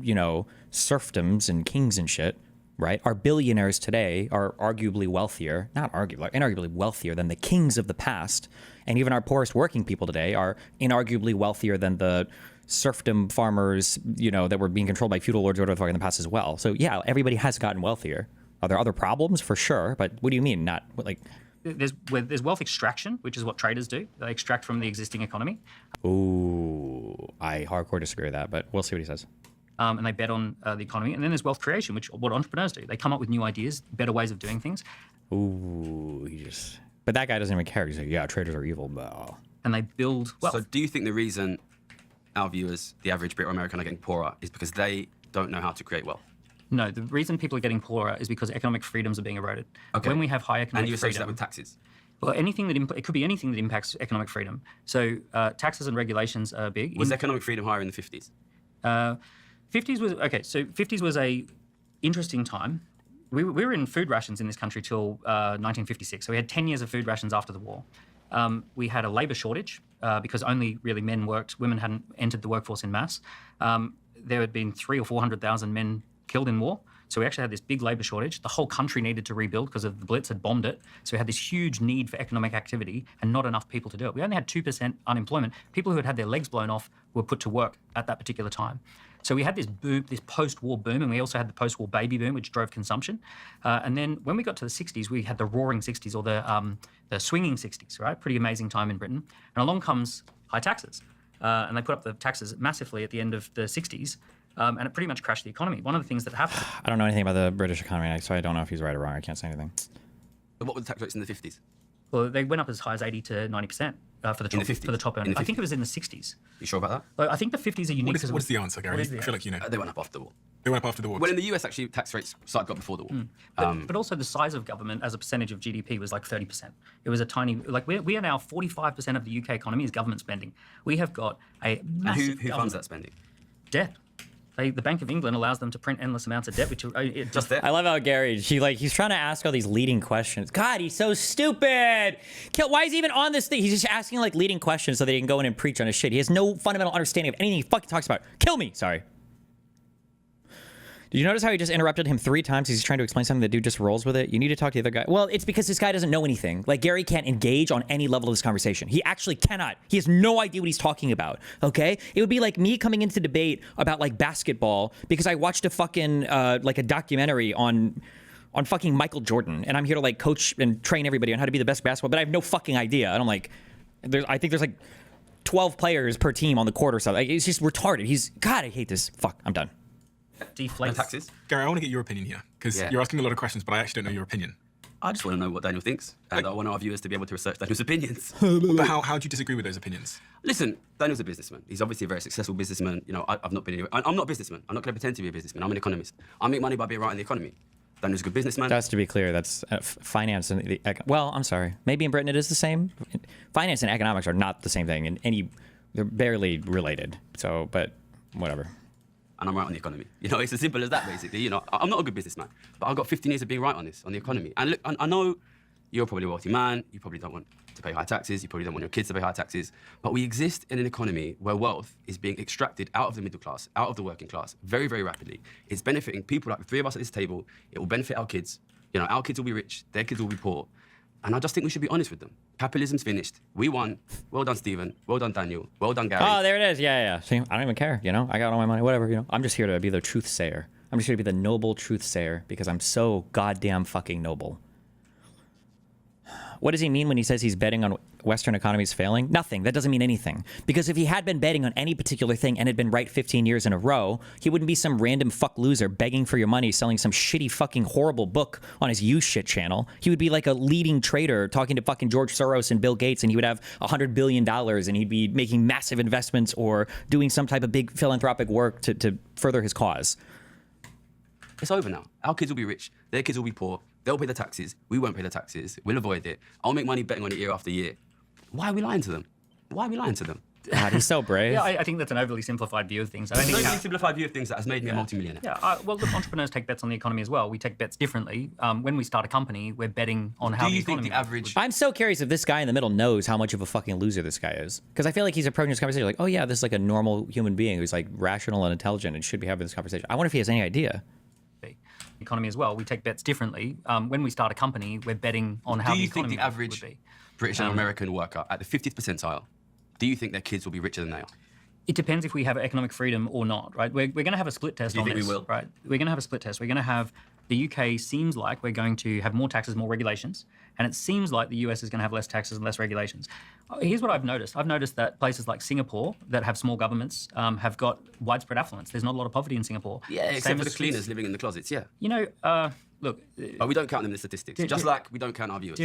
serfdoms and kings and shit, right? Our billionaires today are arguably wealthier, not arguably, inarguably wealthier than the kings of the past. And even our poorest working people today are inarguably wealthier than the serfdom farmers, that were being controlled by feudal lords or whatever in the past as well. So yeah, everybody has gotten wealthier. Are there other problems? For sure. But what do you mean? Not like... There's wealth extraction, which is what traders do. They extract from the existing economy. Ooh, I hardcore disagree with that, but we'll see what he says. And they bet on the economy. And then there's wealth creation, which what entrepreneurs do. They come up with new ideas, better ways of doing things. Ooh, but that guy doesn't even care. He's like, yeah, traders are evil. Blah. And they build wealth. So do you think the reason our viewers, the average Brit or American, are getting poorer is because they don't know how to create wealth? No, the reason people are getting poorer is because economic freedoms are being eroded. Okay. When we have high And economic you associate that freedom, with taxes? well, anything that it could be anything that impacts economic freedom. So taxes and regulations are big. Was economic freedom higher in the 50s? 50s was okay. So 50s was a interesting time. We were in food rations in this country till 1956. So we had 10 years of food rations after the war. We had a labour shortage because only really men worked. Women hadn't entered the workforce in mass. There had been 300,000 or 400,000 men killed in war. So we actually had this big labour shortage. The whole country needed to rebuild because of the Blitz had bombed it. So we had this huge need for economic activity and not enough people to do it. We only had 2% unemployment. People who had had their legs blown off were put to work at that particular time. So we had this boom, this post-war boom, and we also had the post-war baby boom, which drove consumption. And then when we got to the 60s, we had the roaring 60s or the swinging 60s, right? Pretty amazing time in Britain. And along comes high taxes. And they put up the taxes massively at the end of the 60s. And it pretty much crashed the economy. One of the things that happened... I don't know anything about the British economy, so I don't know if he's right or wrong. I can't say anything. But what were the tax rates in the 50s? Well, they went up as high as 80 to 90% for the top, In the 50s? for the top earners. In the I think it was in the 60s. You sure about that? Like, I think the 50s are unique. What's the answer, Gary? I feel like you know. They went up after the war. They went up after the war. Well, in the US, actually, tax rates started up before the war. But also the size of government as a percentage of GDP was like 30%. It was a tiny, like we are now 45% of the UK economy is government spending. We have got a massive Who funds that spending? debt. The Bank of England allows them to print endless amounts of debt, which Just there? I love how Gary, he's trying to ask all these leading questions. God, he's so stupid. Why is he even on this thing? He's just asking like leading questions so that he can go in and preach on his shit. He has no fundamental understanding of anything he fucking talks about. Kill me. Sorry. Did you notice how he just interrupted him 3 times? He's trying to explain something. The dude just rolls with it. You need to talk to the other guy. Well, it's because this guy doesn't know anything. Like, Gary can't engage on any level of this conversation. He actually cannot. He has no idea what he's talking about, okay? It would be like me coming into debate about, like, basketball because I watched a fucking, like, a documentary on fucking Michael Jordan, and I'm here to, like, coach and train everybody on how to be the best basketball, but I have no fucking idea. And I'm like, I think there's, like, 12 players per team on the court or something. Like, it's just retarded. God, I hate this. Fuck, I'm done. deflates. Taxes? Gary, I want to get your opinion here because you're asking a lot of questions, but I actually don't know your opinion. I just want to know what Daniel thinks, and I want our viewers to be able to research Daniel's opinions. But how do you disagree with those opinions? Listen, Daniel's a businessman. He's obviously a very successful businessman. You know, I've not been anywhere. I'm not a businessman. I'm not going to pretend to be a businessman. I'm an economist. I make money by being right in the economy. Daniel's a good businessman. Just to be clear, that's finance and well, I'm sorry. Maybe in Britain it is the same. Finance and economics are not the same thing, and they're barely related. So, but whatever. And I'm right on the economy. You know, it's as simple as that, basically. You know, I'm not a good businessman, but I've got 15 years of being right on this, on the economy. And look, I know you're probably a wealthy man. You probably don't want to pay high taxes. You probably don't want your kids to pay high taxes. But we exist in an economy where wealth is being extracted out of the middle class, out of the working class, very, very rapidly. It's benefiting people like the 3 of us at this table. It will benefit our kids. You know, our kids will be rich. Their kids will be poor. And I just think we should be honest with them. Capitalism's finished. We won. Well done, Stephen. Well done, Daniel. Well done, Gary. Oh, there it is. Yeah. See, I don't even care. You know, I got all my money. Whatever. You know, I'm just here to be the truth sayer. I'm just here to be the noble truth sayer because I'm so goddamn fucking noble. What does he mean when he says he's betting on Western economies failing? Nothing. That doesn't mean anything. Because if he had been betting on any particular thing and had been right 15 years in a row, he wouldn't be some random fuck loser begging for your money, selling some shitty fucking horrible book on his you shit channel. He would be like a leading trader talking to fucking George Soros and Bill Gates, and he would have $100 billion and he'd be making massive investments or doing some type of big philanthropic work to further his cause. It's over now. Our kids will be rich. Their kids will be poor. They'll pay the taxes. We won't pay the taxes. We'll avoid it. I'll make money betting on it year after year. Why are we lying to them? Why are we lying to them? God, he's so brave. Yeah, I think that's an overly simplified view of things. I don't It's think a very simplified view of things that has made me a multimillionaire. Yeah, well, look, entrepreneurs take bets on the economy as well. We take bets differently. When we start a company, we're betting on how Do the you think economy the average... I'm so curious if this guy in the middle knows how much of a fucking loser this guy is. Because I feel like he's approaching this conversation like, oh yeah, this is like a normal human being who's like rational and intelligent and should be having this conversation. I wonder if he has any idea. economy as well. We take bets differently. When we start a company, we're betting on how Do the you think economy the average would be. British and American worker at the 50th percentile, do you think their kids will be richer than they are? It depends if we have economic freedom or not, right? We're going to have a split test Do you on think this, we will? right? We're going to have a split test. We're going to have the UK seems like we're going to have more taxes, more regulations, and it seems like the US is going to have less taxes and less regulations. Here's what I've noticed. I've noticed that places like Singapore that have small governments have got widespread affluence. There's not a lot of poverty in Singapore. Yeah, Same except for the as cleaners living in the closets, yeah. You know, look. But we don't count them in the statistics, just like we don't count our viewers.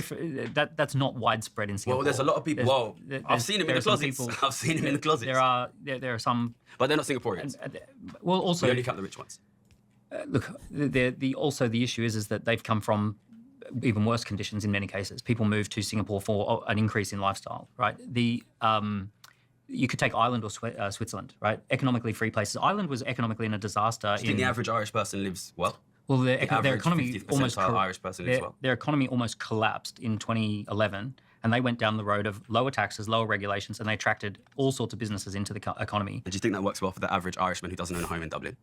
That's not widespread in Singapore. Well, there's a lot of people. Well, I've seen them in the closets. People, I've seen them in the closets. There are some. But they're not Singaporeans. Well, also We only count the rich ones. look. The issue is that they've come from even worse conditions in many cases. People move to Singapore for an increase in lifestyle, right? You could take Ireland or Switzerland, right? Economically free places. Ireland was economically in a disaster. Do you think the average Irish person lives well? Well, their average economy 50th almost percentile Irish person lives well. Their economy almost collapsed in 2011, and they went down the road of lower taxes, lower regulations, and they attracted all sorts of businesses into the economy. And do you think that works well for the average Irishman who doesn't own a home in Dublin?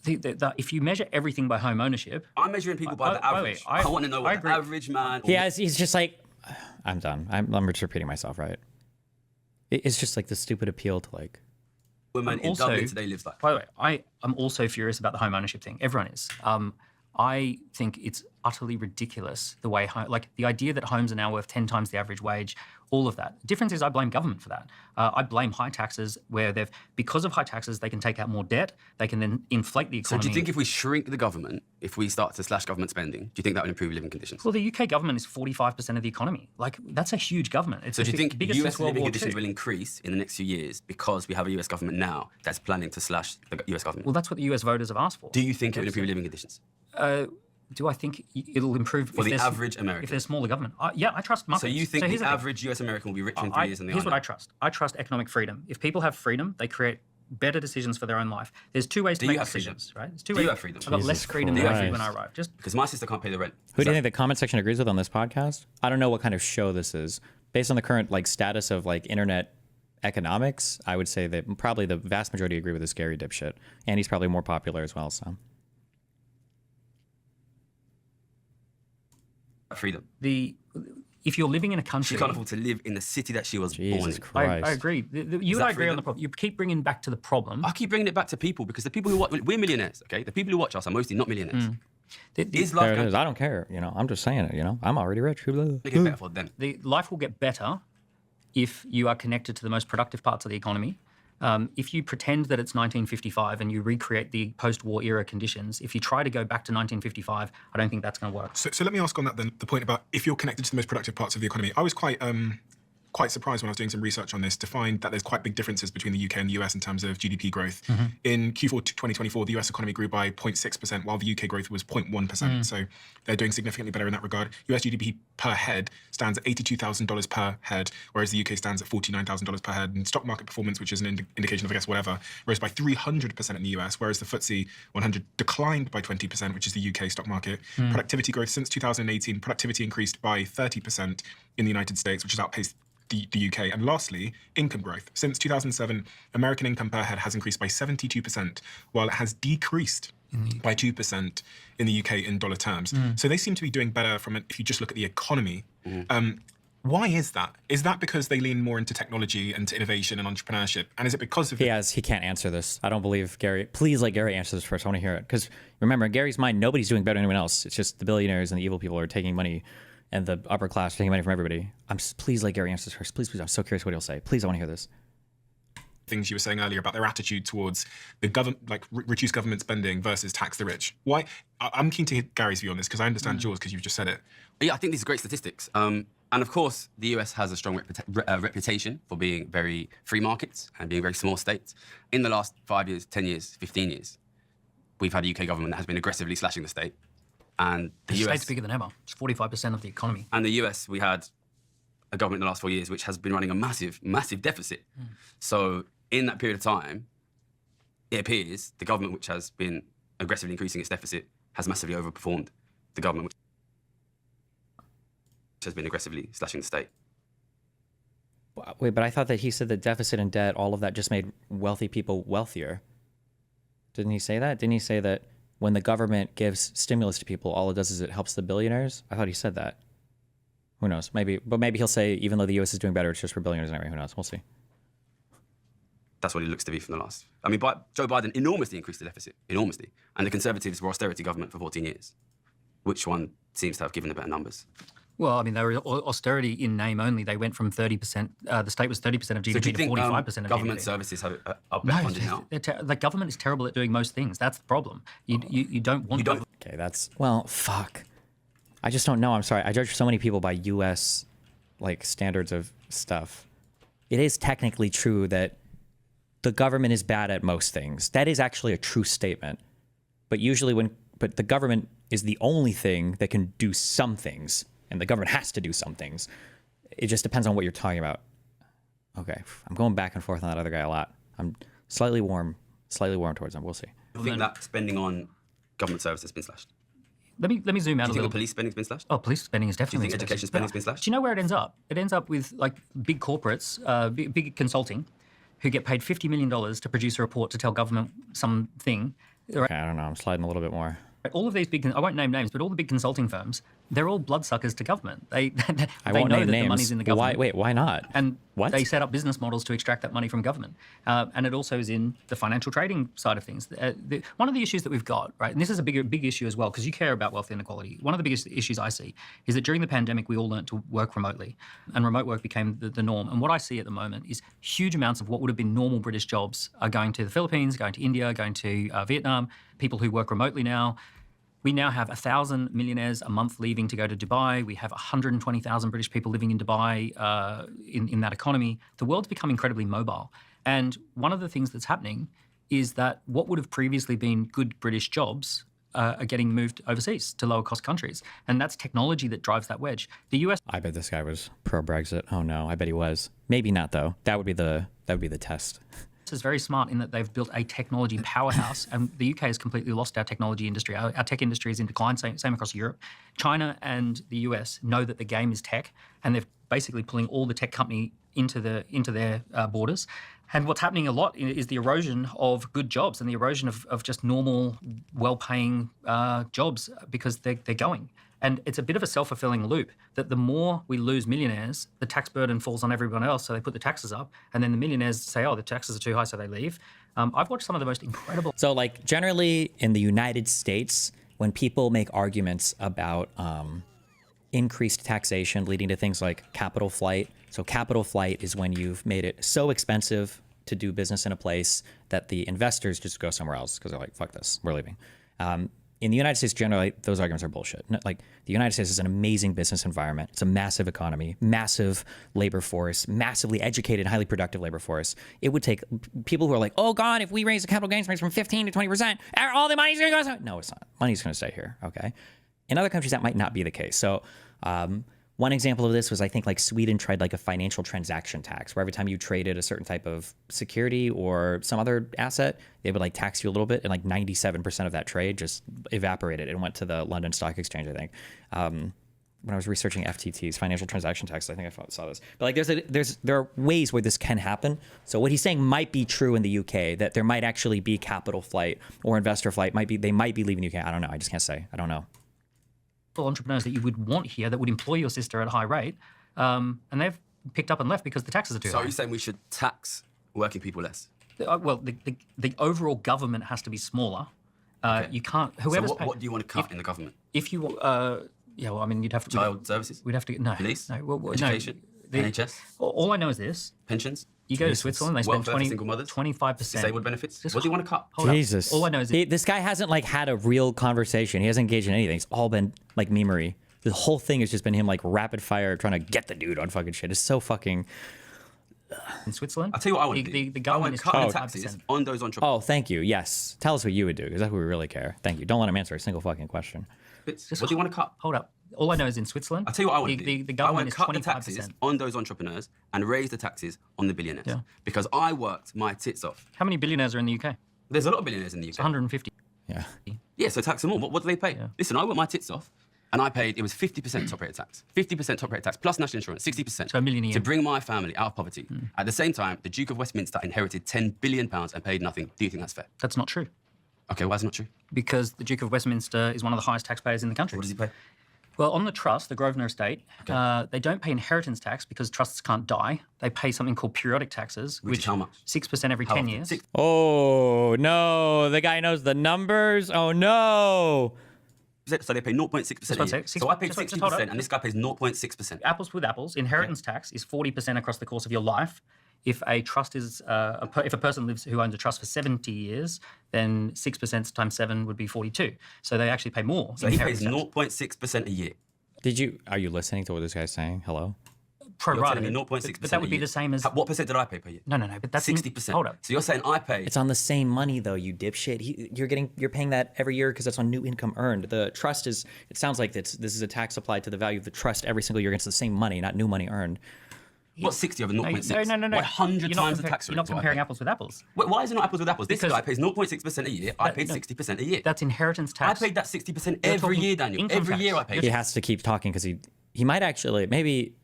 if you measure everything by home ownership, I'm measuring people by the average. I want to know what the average man. He's just like, I'm done. I'm just repeating myself, right? It's just like the stupid appeal to like. Women in Dublin today lives like. By the way, I'm also furious about the home ownership thing. Everyone is. I think it's utterly ridiculous the way, like the idea that homes are now worth 10 times the average wage, all of that. The difference is I blame government for that. I blame high taxes where because of high taxes, they can take out more debt. They can then inflate the economy. So do you think if we shrink the government, if we start to slash government spending, do you think that would improve living conditions? Well, the UK government is 45% of the economy. Like, that's a huge government. It's so do you think biggest US living conditions II. will increase in the next few years because we have a US government now that's planning to slash the US government? Well, that's what the US voters have asked for. Do you think it will improve living conditions? Do I think it'll improve for the average American? If there's smaller government? Yeah, I trust markets. So you think the average US American will be richer in 3 years than the Here's what I trust. I trust economic freedom. If people have freedom, they create better decisions for their own life. There's two ways to make decisions, right? There's two ways. You have freedom? I've got less freedom than I did when I arrived. Just because my sister can't pay the rent. Who do you think the comment section agrees with on this podcast? I don't know what kind of show this is. Based on the current like status of like internet economics, I would say that probably the vast majority agree with this Gary dipshit, and he's probably more popular as well. So. Freedom. If you're living in a country, she can't afford to live in the city that she was born in. Christ. I agree. You and I agree on the problem. You keep bringing back to the problem. I keep bringing it back to people because the people who watch, we're millionaires, okay? The people who watch us are mostly not millionaires. Is life there it is. I don't care. You know, I'm just saying it. You know, I'm already rich. Make it better for them. Life will get better if you are connected to the most productive parts of the economy. If you pretend that it's 1955 and you recreate the post-war era conditions, if you try to go back to 1955, I don't think that's going to work. So let me ask on that then, the point about if you're connected to the most productive parts of the economy. I was quite surprised when I was doing some research on this to find that there's quite big differences between the UK and the US in terms of GDP growth. In Q4 2024, the US economy grew by 0.6%, while the UK growth was 0.1%. So they're doing significantly better in that regard. US GDP per head stands at $82,000 per head, whereas the UK stands at $49,000 per head. And stock market performance, which is an indication of, I guess, whatever, rose by 300% in the US, whereas the FTSE 100 declined by 20%, which is the UK stock market. Productivity growth since 2018, productivity increased by 30% in the United States, which has outpaced the UK. And lastly, income growth. Since 2007, American income per head has increased by 72%, while it has decreased by 2% in the UK in dollar terms. So they seem to be doing better if you just look at the economy. Why is that? Is that because they lean more into technology and to innovation and entrepreneurship? And is it because of... He can't answer this. I don't believe Gary. Please let Gary answer this first. I want to hear it. Because remember, in Gary's mind, nobody's doing better than anyone else. It's just the billionaires and the evil people are taking money and the upper class taking money from everybody. Please let Gary answer this first. Please. I'm so curious what he'll say. Please, I want to hear this. Things you were saying earlier about their attitude towards the government, like reduce government spending versus tax the rich. Why? I'm keen to hear Gary's view on this because I understand yours because you've just said it. Yeah, I think these are great statistics. And of course, the US has a strong reputation for being very free markets and being very small states. In the last 5 years, 10 years, 15 years, we've had a UK government that has been aggressively slashing the state. And the US... state's bigger than ever. It's 45% of the economy. And the US, we had a government in the last 4 years which has been running a massive, massive deficit. So in that period of time, it appears the government which has been aggressively increasing its deficit has massively overperformed the government which has been aggressively slashing the state. Wait, but I thought that he said that deficit and debt, all of that just made wealthy people wealthier. Didn't he say that? Didn't he say that when the government gives stimulus to people, all it does is it helps the billionaires? I thought he said that. Who knows? Maybe he'll say even though the US is doing better, it's just for billionaires anyway. Who knows? We'll see. That's what it looks to be from the last. I mean, Joe Biden enormously increased the deficit, enormously. And the Conservatives were austerity government for 14 years. Which one seems to have given the better numbers? Well, I mean, they were austerity in name only. They went from 30%, the state was 30% of GDP so do you to think, 45% of government GDP. services are better funded now? The government is terrible at doing most things. That's the problem. You don't want... Okay, that's... Well, fuck. I just don't know. I'm sorry. I judge so many people by U.S. like standards of stuff. It is technically true that the government is bad at most things. That is actually a true statement. But usually but the government is the only thing that can do some things. And the government has to do some things. It just depends on what you're talking about. Okay, I'm going back and forth on that other guy a lot. I'm slightly warm towards him. We'll see. I think that spending on government services has been slashed. Let me zoom out a little. Do you think the police spending's been slashed? Oh, police spending is definitely. Do you think education spending's been slashed? Do you know where it ends up? It ends up with like big corporates, big consulting, who get paid $50 million to produce a report to tell government something. Okay, I don't know. I'm sliding a little bit more. All of these big, I won't name names, but all the big consulting firms, they're all bloodsuckers to government. I they won't know name that names. the money's in the Well, government. why not? And what? They set up business models to extract that money from government. And it also is in the financial trading side of things. One of the issues that we've got, right, and this is a big issue as well, because you care about wealth inequality. One of the biggest issues I see is that during the pandemic, we all learned to work remotely, and remote work became the norm. And what I see at the moment is huge amounts of what would have been normal British jobs are going to the Philippines, going to India, going to Vietnam, people who work remotely now. We now have 1,000 millionaires a month leaving to go to Dubai. We have 120,000 British people living in Dubai in that economy. The world's become incredibly mobile. And one of the things that's happening is that what would have previously been good British jobs are getting moved overseas to lower cost countries. And that's technology that drives that wedge. The US... I bet this guy was pro-Brexit. Oh no, I bet he was. Maybe not though. That would be the test. is very smart in that they've built a technology powerhouse, and the UK has completely lost our technology industry. Our tech industry is in decline, same across Europe. China and the US know that the game is tech, and they're basically pulling all the tech company into their borders. And what's happening a lot is the erosion of good jobs and the erosion of just normal, well-paying jobs because they're going. And it's a bit of a self-fulfilling loop that the more we lose millionaires, the tax burden falls on everyone else, so they put the taxes up, and then the millionaires say, oh, the taxes are too high, so they leave. I've watched some of the most incredible... So, like, generally in the United States, when people make arguments about increased taxation leading to things like capital flight, so capital flight is when you've made it so expensive to do business in a place that the investors just go somewhere else because they're like, fuck this, we're leaving. In the United States, generally, those arguments are bullshit. Like, the United States is an amazing business environment. It's a massive economy, massive labor force, massively educated, highly productive labor force. It would take people who are like, oh God, if we raise the capital gains rates from 15 to 20%, all the money's going to go. No, it's not. Money's going to stay here, okay? In other countries, that might not be the case. So one example of this was, I think, like Sweden tried like a financial transaction tax, where every time you traded a certain type of security or some other asset, they would like tax you a little bit, and like 97% of that trade just evaporated and went to the London Stock Exchange, I think. When I was researching FTTs, financial transaction tax, I think I saw this. But like, there are ways where this can happen. So what he's saying might be true in the UK, that there might actually be capital flight or investor flight. They might be leaving the UK. I don't know. I just can't say. I don't know. Entrepreneurs that you would want here that would employ your sister at a high rate, and they've picked up and left because the taxes are too high. So are you saying we should tax working people less? Well, the overall government has to be smaller. Okay. You can't. Whoever's so what do you want to cut in the government? If you, yeah, well, I mean, you'd have to. Child services. We'd have to. No. Police. No. Education. No, NHS. All I know is this. Pensions. You go to Switzerland, they spend 25%. Disabled benefits. What do you want to cut? Jesus. All I know is this guy hasn't like had a real conversation. He hasn't engaged in anything. It's all been like memery. The whole thing has just been him like rapid fire trying to get the dude on fucking shit. It's so fucking. In Switzerland, I'll tell you what I want to do. The government is cut the taxes on those entrepreneurs. Oh, thank you. Yes. Tell us what you would do, because that's what we really care. Thank you. Don't let him answer a single fucking question. What do you want to cut? Hold up. All I know is in Switzerland. I'll tell you what I want to do. The government is 25%. I want to cut the taxes on those entrepreneurs and raise the taxes on the billionaires. Yeah. Because I worked my tits off. How many billionaires are in the UK? There's a lot of billionaires in the UK. It's 150. Yeah. Yeah, so tax them all. What do they pay? Yeah. Listen, I worked my tits off, and I paid, it was 50% top rate tax. 50% top rate tax, plus national insurance, 60%. So $1 million a year. To bring my family out of poverty. At the same time, the Duke of Westminster inherited £10 billion and paid nothing. Do you think that's fair? That's not true. Okay, why is it not true? Because the Duke of Westminster is one of the highest taxpayers in the country. What does he pay? Well, on the trust, the Grosvenor estate, they don't pay inheritance tax because trusts can't die. They pay something called periodic taxes, Which is how much? 6% every 10 years. Oh, no. The guy knows the numbers. Oh, no. So they pay 0.6% a year. So I paid 60% and this guy pays 0.6%. Apples with apples, inheritance tax is 40% across the course of your life. If a trust is, if a person who owns a trust for 70 years, then 6% times 7 would be 42. So they actually pay more. So he pays 0.6% a year. Are you listening to what this guy's saying? Hello? You're telling me 0.6%. But that would be the same as... What percent did I pay per year? No, but that's... 60%. Hold up. So you're saying I pay... It's on the same money though, you dipshit. You're paying that every year because that's on new income earned. The trust is, it sounds like this is a tax applied to the value of the trust every single year against the same money, not new money earned. What, 60 over 0.6? No. 100 times the tax rate. You're not comparing apples with apples. Wait, why is it not apples with apples? This guy pays 0.6% a year. I paid 60% a year. That's inheritance tax. I paid that 60% every year, Daniel. Every year I paid. He has to keep talking because he might actually, maybe...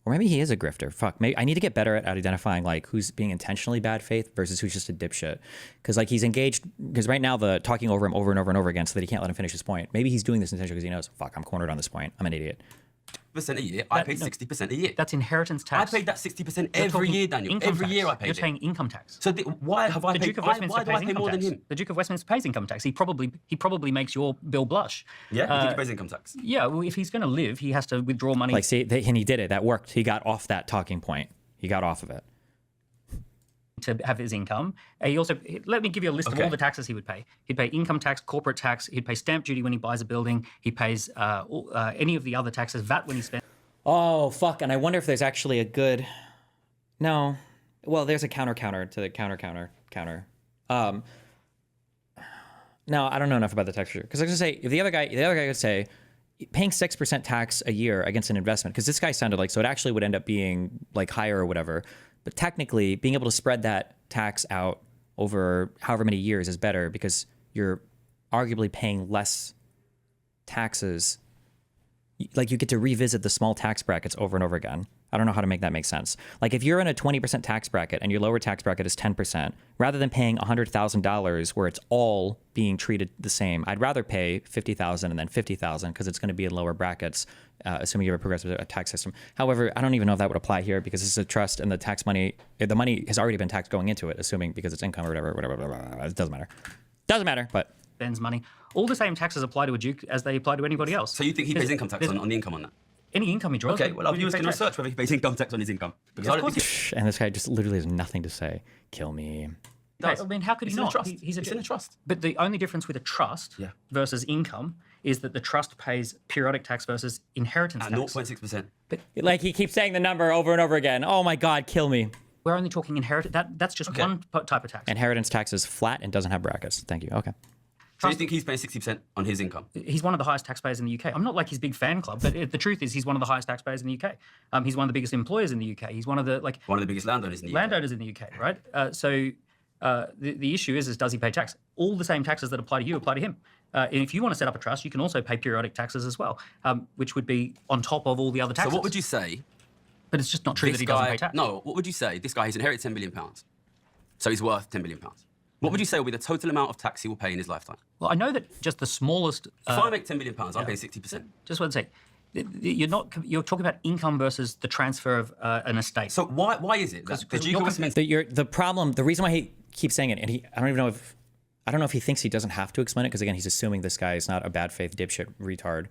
Or maybe he is a grifter. Fuck. Maybe I need to get better at identifying like who's being intentionally bad faith versus who's just a dipshit. Because like he's engaged. Because right now the talking over him over and over and over again so that he can't let him finish his point. Maybe he's doing this intentionally because he knows, fuck, I'm cornered on this point. I'm an idiot. Percent a year. I paid 60% a year. That's inheritance tax. I paid that 60% every year, Daniel. Every year I paid You're paying income tax. So why have I The paid? Duke of Westminster Why do I pays pay income more than tax. him? The Duke of Westminster pays income tax. He probably makes your bill blush. Yeah, the Duke of pays income tax. Yeah, well, if he's going to live, he has to withdraw money. Like, see, and he did it. That worked. He got off that talking point. He got off of it. To have his income. He also, let me give you a list of all the taxes he would pay. He'd pay income tax, corporate tax. He'd pay stamp duty when he buys a building. He pays any of the other taxes, VAT when he spends. Oh, fuck. And I wonder if there's actually a good... No. Well, there's a counter to the counter. No, I don't know enough about the tax structure. Because I was going to say, if the other guy could say, paying 6% tax a year against an investment, because this guy sounded like, so it actually would end up being like higher or whatever. But technically, being able to spread that tax out over however many years is better because you're arguably paying less taxes. Like you get to revisit the small tax brackets over and over again. I don't know how to make that make sense. Like if you're in a 20% tax bracket and your lower tax bracket is 10%, rather than paying $100,000 where it's all being treated the same, I'd rather pay $50,000 and then $50,000 because it's going to be in lower brackets, assuming you have a progressive tax system. However, I don't even know if that would apply here because this is a trust and the money has already been taxed going into it, assuming because it's income or whatever. It doesn't matter. Doesn't matter, but Spends money. All the same taxes apply to a Duke as they apply to anybody else. So you think he pays income tax on the income on that? Any income he draws. Okay, well, our viewers can research whether he pays income tax on his income. Because I don't think and this guy just literally has nothing to say. Kill me. I mean, how could he It's in a not? trust. He's It's in a trust. But the only difference with a trust versus income is that the trust pays periodic tax versus inheritance at tax. 0.6%. Like he keeps saying the number over and over again. Oh my God, kill me. We're only talking inheritance. That's just one type of tax. Inheritance tax is flat and doesn't have brackets. Thank you. Okay. So you think he's paying 60% on his income? He's one of the highest taxpayers in the UK. I'm not like his big fan club, but the truth is he's one of the highest taxpayers in the UK. He's one of the biggest employers in the UK. He's one of the biggest landowners in the UK. Landowners in the UK, right? The issue is does he pay tax? All the same taxes that apply to you apply to him. And if you want to set up a trust, you can also pay periodic taxes as well, which would be on top of all the other taxes. So what would you say? But it's just not true that he doesn't pay tax. No, what would you say? This guy, he's inherited £10 million. So he's worth £10 million. What would you say will be the total amount of tax he will pay in his lifetime? Well, I know that just the smallest. If I make £10 million, I'm paying 60%. Just want to say, you're talking about income versus the transfer of an estate. So why is it that the Duke of Westminster? The reason why he keeps saying it, and I don't know if he thinks he doesn't have to explain it, because again, he's assuming this guy is not a bad faith dipshit retard.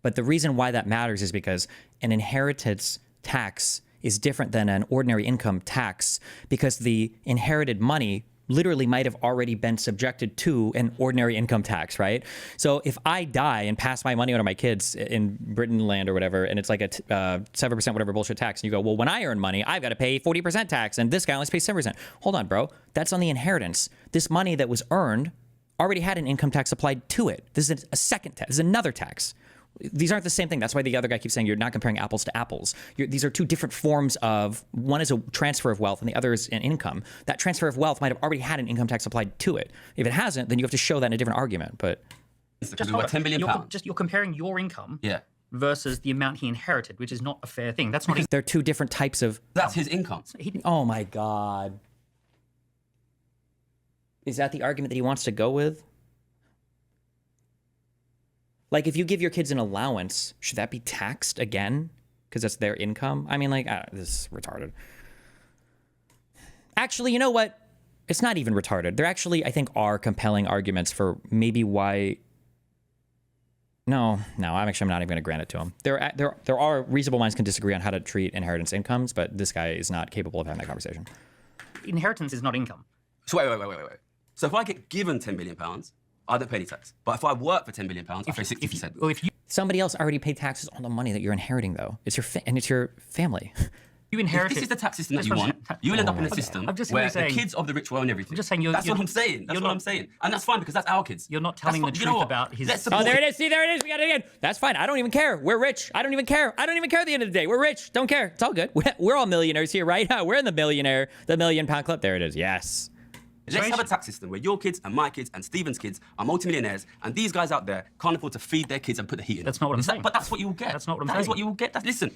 But the reason why that matters is because an inheritance tax is different than an ordinary income tax, because the inherited money literally might have already been subjected to an ordinary income tax, right? So if I die and pass my money on to my kids in Britain land or whatever, and it's like a 7% whatever bullshit tax, and you go, well, when I earn money, I've got to pay 40% tax, and this guy only pays 7%. Hold on, bro. That's on the inheritance. This money that was earned already had an income tax applied to it. This is a second tax. This is another tax. These aren't the same thing. That's why the other guy keeps saying you're not comparing apples to apples. These are two different forms of, one is a transfer of wealth and the other is an income. That transfer of wealth might have already had an income tax applied to it. If it hasn't, then you have to show that in a different argument. But Just worth £10 million. You're comparing your income Yeah. versus the amount he inherited, which is not a fair thing. That's not. they're two different types of... That's his income. Oh my God. Is that the argument that he wants to go with? Like, if you give your kids an allowance, should that be taxed again? Because that's their income? I mean, like, this is retarded. Actually, you know what? It's not even retarded. There actually, I think, are compelling arguments for maybe why... No, I'm not even going to grant it to him. There are reasonable minds can disagree on how to treat inheritance incomes, but this guy is not capable of having that conversation. Inheritance is not income. So wait. So if I get given £10 million, I don't pay any tax. But if I work for £10 million, I pay 60%. Somebody else already paid taxes on the money that you're inheriting, though. It's your family. You inherit If this is the tax system that you want, you will end up in a system where the kids of the rich will own everything. I'm just saying that's what I'm saying. That's what I'm saying. And that's fine because that's our kids. You're not telling the truth about his... Oh, there it is. See, there it is. We got it again. That's fine. I don't even care. We're rich. I don't even care. I don't even care at the end of the day. We're rich. Don't care. It's all good. We're all millionaires here, right? We're in the Millionaire, the £1 Million Club. There it is. Yes. Let's have a tax system where your kids and my kids and Stephen's kids are multimillionaires, and these guys out there can't afford to feed their kids and put the heat in. That's not what I'm saying. But that's what you will get. That's not what I'm saying. That is what you will get. Listen,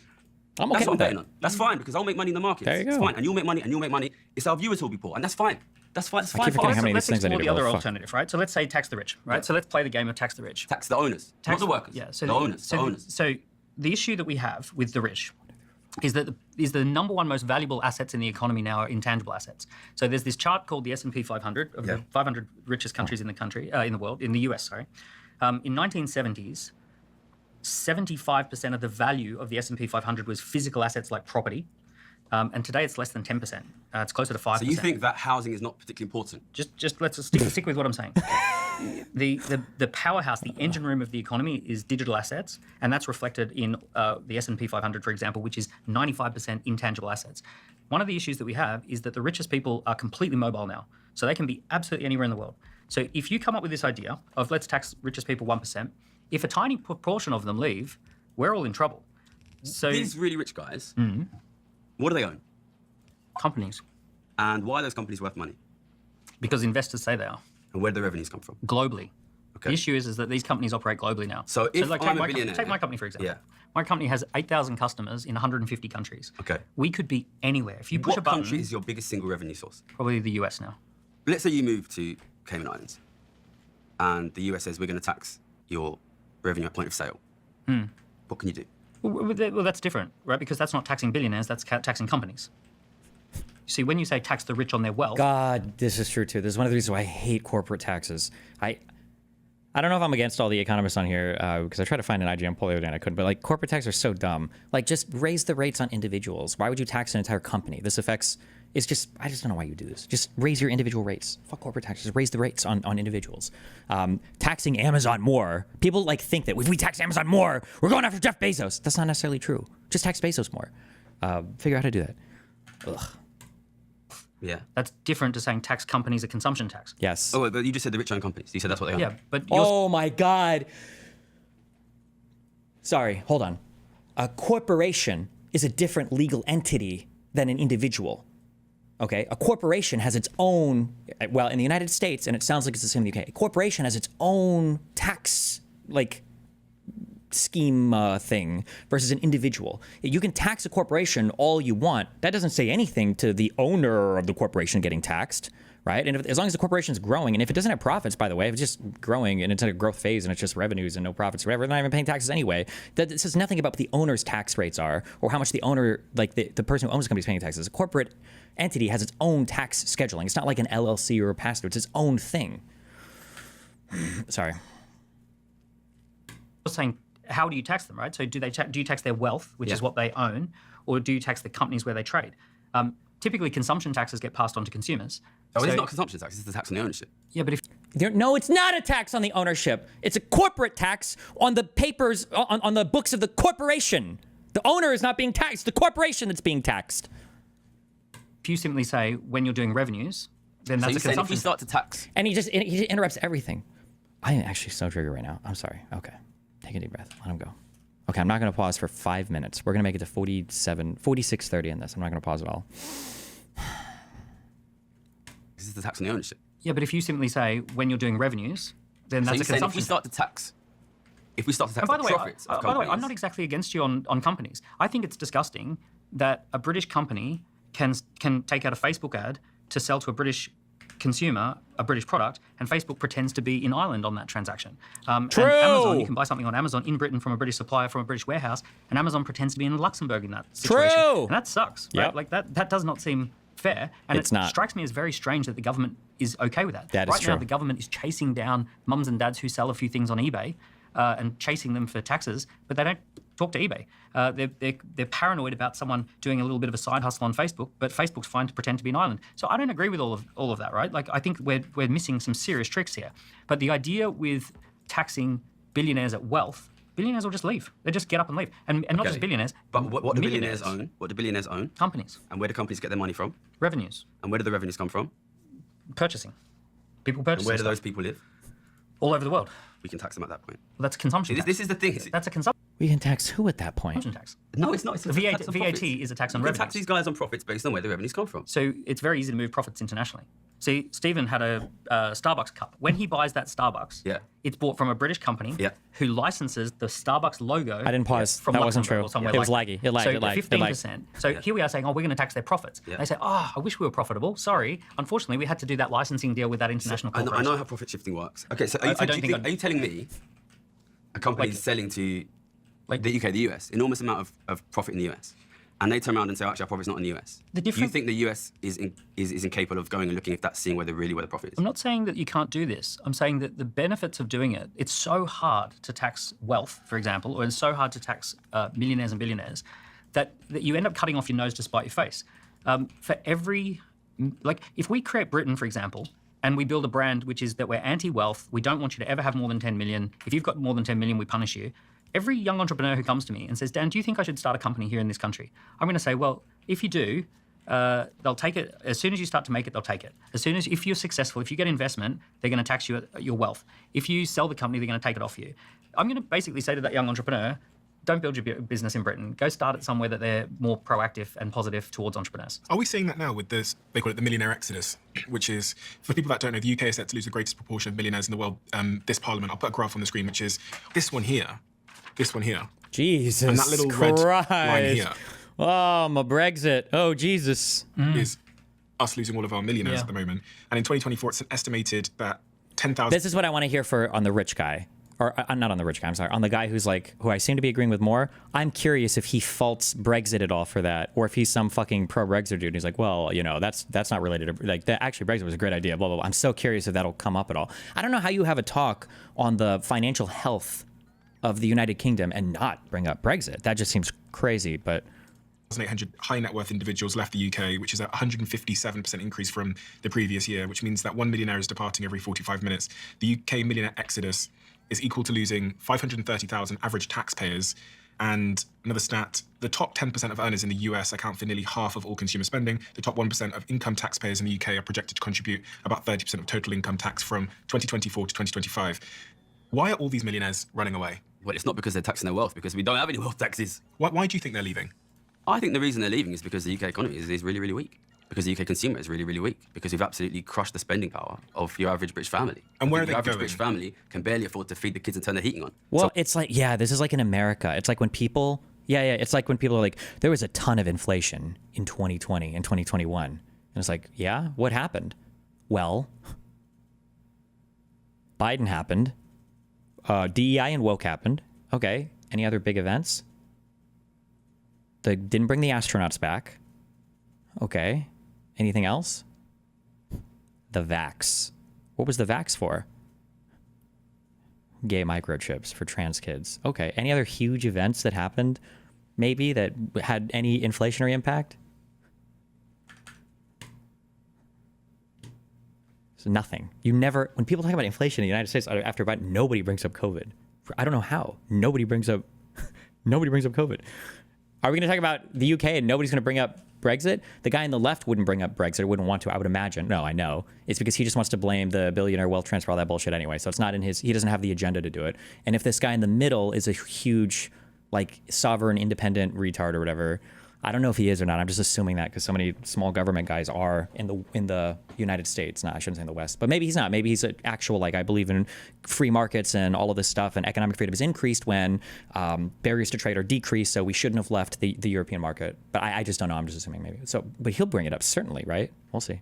I'm That's okay what I'm with betting that. on. That's fine because I'll make money in the market. There you It's go. fine, and you'll make money, and you'll make money. It's our viewers who'll be poor, and that's fine. That's fine. It's fine keep for forgetting us. how many of Let's these things I explore need the to other roll. Fuck. alternative, right? So let's say tax the rich, right? So let's play the game of tax the rich. Tax the owners, not the workers. Yeah. So the owners. The owners. So the issue that we have with the rich is that the number one most valuable assets in the economy now are intangible assets. So there's this chart called the S&P 500 of the 500 richest countries in the country, in the world, in the US. Sorry, in 1970s, 75% of the value of the S&P 500 was physical assets like property, and today it's less than 10%. It's closer to 5%. So you think that housing is not particularly important? Just let's stick with what I'm saying. The powerhouse, the engine room of the economy is digital assets, and that's reflected in the S&P 500, for example, which is 95% intangible assets. One of the issues that we have is that the richest people are completely mobile now, so they can be absolutely anywhere in the world. So if you come up with this idea of let's tax richest people 1%, if a tiny proportion of them leave, we're all in trouble. So These really rich guys, what do they own? companies, And why are those companies worth money? because investors say they are. And where do the revenues come from? Globally. Okay. The issue is that these companies operate globally now. So if like, I'm a take billionaire- take my company for example. Yeah. My company has 8,000 customers in 150 countries. Okay. We could be anywhere. If you push a What button, country is your biggest single revenue source? probably the US now. Let's say you move to Cayman Islands, and the US says we're going to tax your revenue at point of sale. What can you do? Well, that's different, right? Because that's not taxing billionaires, that's taxing companies. See, when you say tax the rich on their wealth, God, this is true too. This is one of the reasons why I hate corporate taxes. I don't know if I'm against all the economists on here because I tried to find an IGM poll the other day and I couldn't. But like corporate taxes are so dumb. Like just raise the rates on individuals. Why would you tax an entire company? This affects. It's just I just don't know why you do this. Just raise your individual rates. Fuck corporate taxes. Raise the rates on individuals. Taxing Amazon more. People like think that if we tax Amazon more, we're going after Jeff Bezos. That's not necessarily true. Just tax Bezos more. Figure out how to do that. Ugh. Yeah. that's different to saying tax companies a consumption tax. Yes. Oh, but you just said the rich own companies. You said that's what they own. Yeah, but you're, Oh my God. Sorry, hold on. A corporation is a different legal entity than an individual. Okay? A corporation has its own, well, in the United States, and it sounds like it's the same in the UK, a corporation has its own tax, scheme thing versus an individual. You can tax a corporation all you want. That doesn't say anything to the owner of the corporation getting taxed, right? And as long as the corporation is growing, and if it doesn't have profits, by the way, if it's just growing and it's in a growth phase and it's just revenues and no profits or whatever, they're not even paying taxes anyway. That says nothing about what the owner's tax rates are or how much the owner, like the person who owns the company is paying taxes. A corporate entity has its own tax scheduling. It's not like an LLC or a pass-through. It's its own thing. Sorry. saying, how do you tax them, right? So do you tax their wealth, which is what they own, or do you tax the companies where they trade? Typically, consumption taxes get passed on to consumers. Oh, it's not consumption tax. It's the tax on the ownership. Yeah, but if No, it's not a tax on the ownership. It's a corporate tax on the papers, on the books of the corporation. The owner is not being taxed. The corporation that's being taxed. you simply say when you're doing revenues, then So that's you're a saying if consumption you start to tax, And he just interrupts everything. I am actually so triggered right now. I'm sorry. Okay. Take a deep breath. Let him go. Okay, I'm not going to pause for 5 minutes. We're going to make it to 46:30 in this. I'm not going to pause at all. this is the tax on the ownership. Yeah, but if you simply say when you're doing revenues, then So that's you're a saying if consumption. we start to tax, And by the way, profits of companies, I'm not exactly against you on companies. I think it's disgusting that a British company can take out a Facebook ad to sell to a British consumer a British product, and Facebook pretends to be in Ireland on that transaction. True. And Amazon, you can buy something on Amazon in Britain from a British supplier from a British warehouse, and Amazon pretends to be in Luxembourg in that situation. True. And that sucks. Right? Yep. Like that does not seem fair. And It's it not. strikes me as very strange that the government is okay with that. That is right now, true. the government is chasing down mums and dads who sell a few things on eBay and chasing them for taxes, but they don't talk to eBay. They're paranoid about someone doing a little bit of a side hustle on Facebook, but Facebook's fine to pretend to be an island. So I don't agree with all of that, right? Like I think we're missing some serious tricks here. But the idea with taxing billionaires at wealth, billionaires will just leave. They just get up and leave, and not just billionaires. But what do billionaires millionaires. own? What do billionaires own? Companies, And where do companies get their money from? revenues, And where do the revenues come from? purchasing. People And purchasing where do stuff those people live? all over the world. We can tax them at that point. Well, that's consumption. See, tax. this is the thing. That's a consumption. We can tax who at that point? Fortune tax. No, it's not. It's The a VAT, tax on VAT profits. is a tax on You can revenue. tax these guys on profits based on where the revenues come from. So it's very easy to move profits internationally. See, Stephen had a Starbucks cup. When he buys that Starbucks, Yeah. it's bought from a British company Yeah. who licenses the Starbucks logo. I didn't pause. From That wasn't Luxembourg true. or somewhere It was like laggy. that. It lagged. So It lagged. It 15%. So here we are saying, oh, we're going to tax their profits. Yeah. They say, oh, I wish we were profitable. Sorry. Unfortunately, we had to do that licensing deal with that international I corporation. know how profit shifting works. Okay, so are you, I don't think are you telling me a company is selling to the UK, the US, enormous amount of profit in the US, and they turn around and say, actually, our profit's not in the US. The Do you difference- think the US is incapable of going and looking if that's seeing where the profit is? I'm not saying that you can't do this. I'm saying that the benefits of doing it, it's so hard to tax wealth, for example, or it's so hard to tax millionaires and billionaires that you end up cutting off your nose to spite your face. For every, like, if we create Britain, for example, and we build a brand which is that we're anti-wealth, we don't want you to ever have more than 10 million. If you've got more than 10 million, we punish you. Every young entrepreneur who comes to me and says, Dan, do you think I should start a company here in this country? I'm going to say, well, if you do, they'll take it. As soon as you start to make it, they'll take it. If you're successful, if you get investment, they're going to tax you at your wealth. If you sell the company, they're going to take it off you. I'm going to basically say to that young entrepreneur, don't build your business in Britain. Go start it somewhere that they're more proactive and positive towards entrepreneurs. Are we seeing that now with this, they call it the Millionaire Exodus, which is, for people that don't know, the UK is set to lose the greatest proportion of millionaires in the world this parliament. I'll put a graph on the screen, which is this one here, Jesus and that little red Christ. line here Oh, my Brexit. Oh, Jesus. is us losing all of our millionaires Yeah. at the moment. And in 2024, it's estimated that 10,000... This is what I want to hear for on the rich guy. Or not on the rich guy, I'm sorry. On the guy who's like, who I seem to be agreeing with more. I'm curious if he faults Brexit at all for that. Or if he's some fucking pro-Brexit dude. He's like, well, you know, that's not related to, like, actually Brexit was a great idea, blah, blah, blah. I'm so curious if that'll come up at all. I don't know how you have a talk on the financial health of the United Kingdom and not bring up Brexit. That just seems crazy, but... 1,800 high net worth individuals left the UK, which is a 157% increase from the previous year, which means that one millionaire is departing every 45 minutes. The UK millionaire exodus is equal to losing 530,000 average taxpayers. And another stat, the top 10% of earners in the US account for nearly half of all consumer spending. The top 1% of income taxpayers in the UK are projected to contribute about 30% of total income tax from 2024 to 2025. Why are all these millionaires running away? Well, it's not because they're taxing their wealth, because we don't have any wealth taxes. Why do you think they're leaving? I think the reason they're leaving is because the UK economy is really, really weak. Because the UK consumer is really, really weak. Because we've absolutely crushed the spending power of your average British family. And where are they Your average going? British family can barely afford to feed the kids and turn the heating on. Well, So it's like, yeah, this is like in America. It's like when people, it's like when people are like, there was a ton of inflation in 2020 and 2021. And it's like, yeah, what happened? Well, Biden happened. DEI and woke happened. Okay. Any other big events? They didn't bring the astronauts back. Okay. Anything else? The vax. What was the vax for? Gay microchips for trans kids. Okay. Any other huge events that happened, maybe, that had any inflationary impact? So nothing. You never, when people talk about inflation in the United States after Biden, nobody brings up COVID. I don't know how. Nobody brings up COVID. Are we going to talk about the UK and nobody's going to bring up Brexit? The guy on the left wouldn't bring up Brexit, wouldn't want to, I would imagine. No, I know. It's because he just wants to blame the billionaire wealth transfer, all that bullshit anyway. So it's not in his, he doesn't have the agenda to do it. And if this guy in the middle is a huge, like, sovereign, independent retard or whatever, I don't know if he is or not. I'm just assuming that because so many small government guys are in the United States. No, I shouldn't say in the West, but maybe he's not. Maybe he's an actual, like, I believe in free markets and all of this stuff, and economic freedom is increased when barriers to trade are decreased. So we shouldn't have left the European market. But I just don't know. I'm just assuming maybe. So, but he'll bring it up certainly, right? We'll see.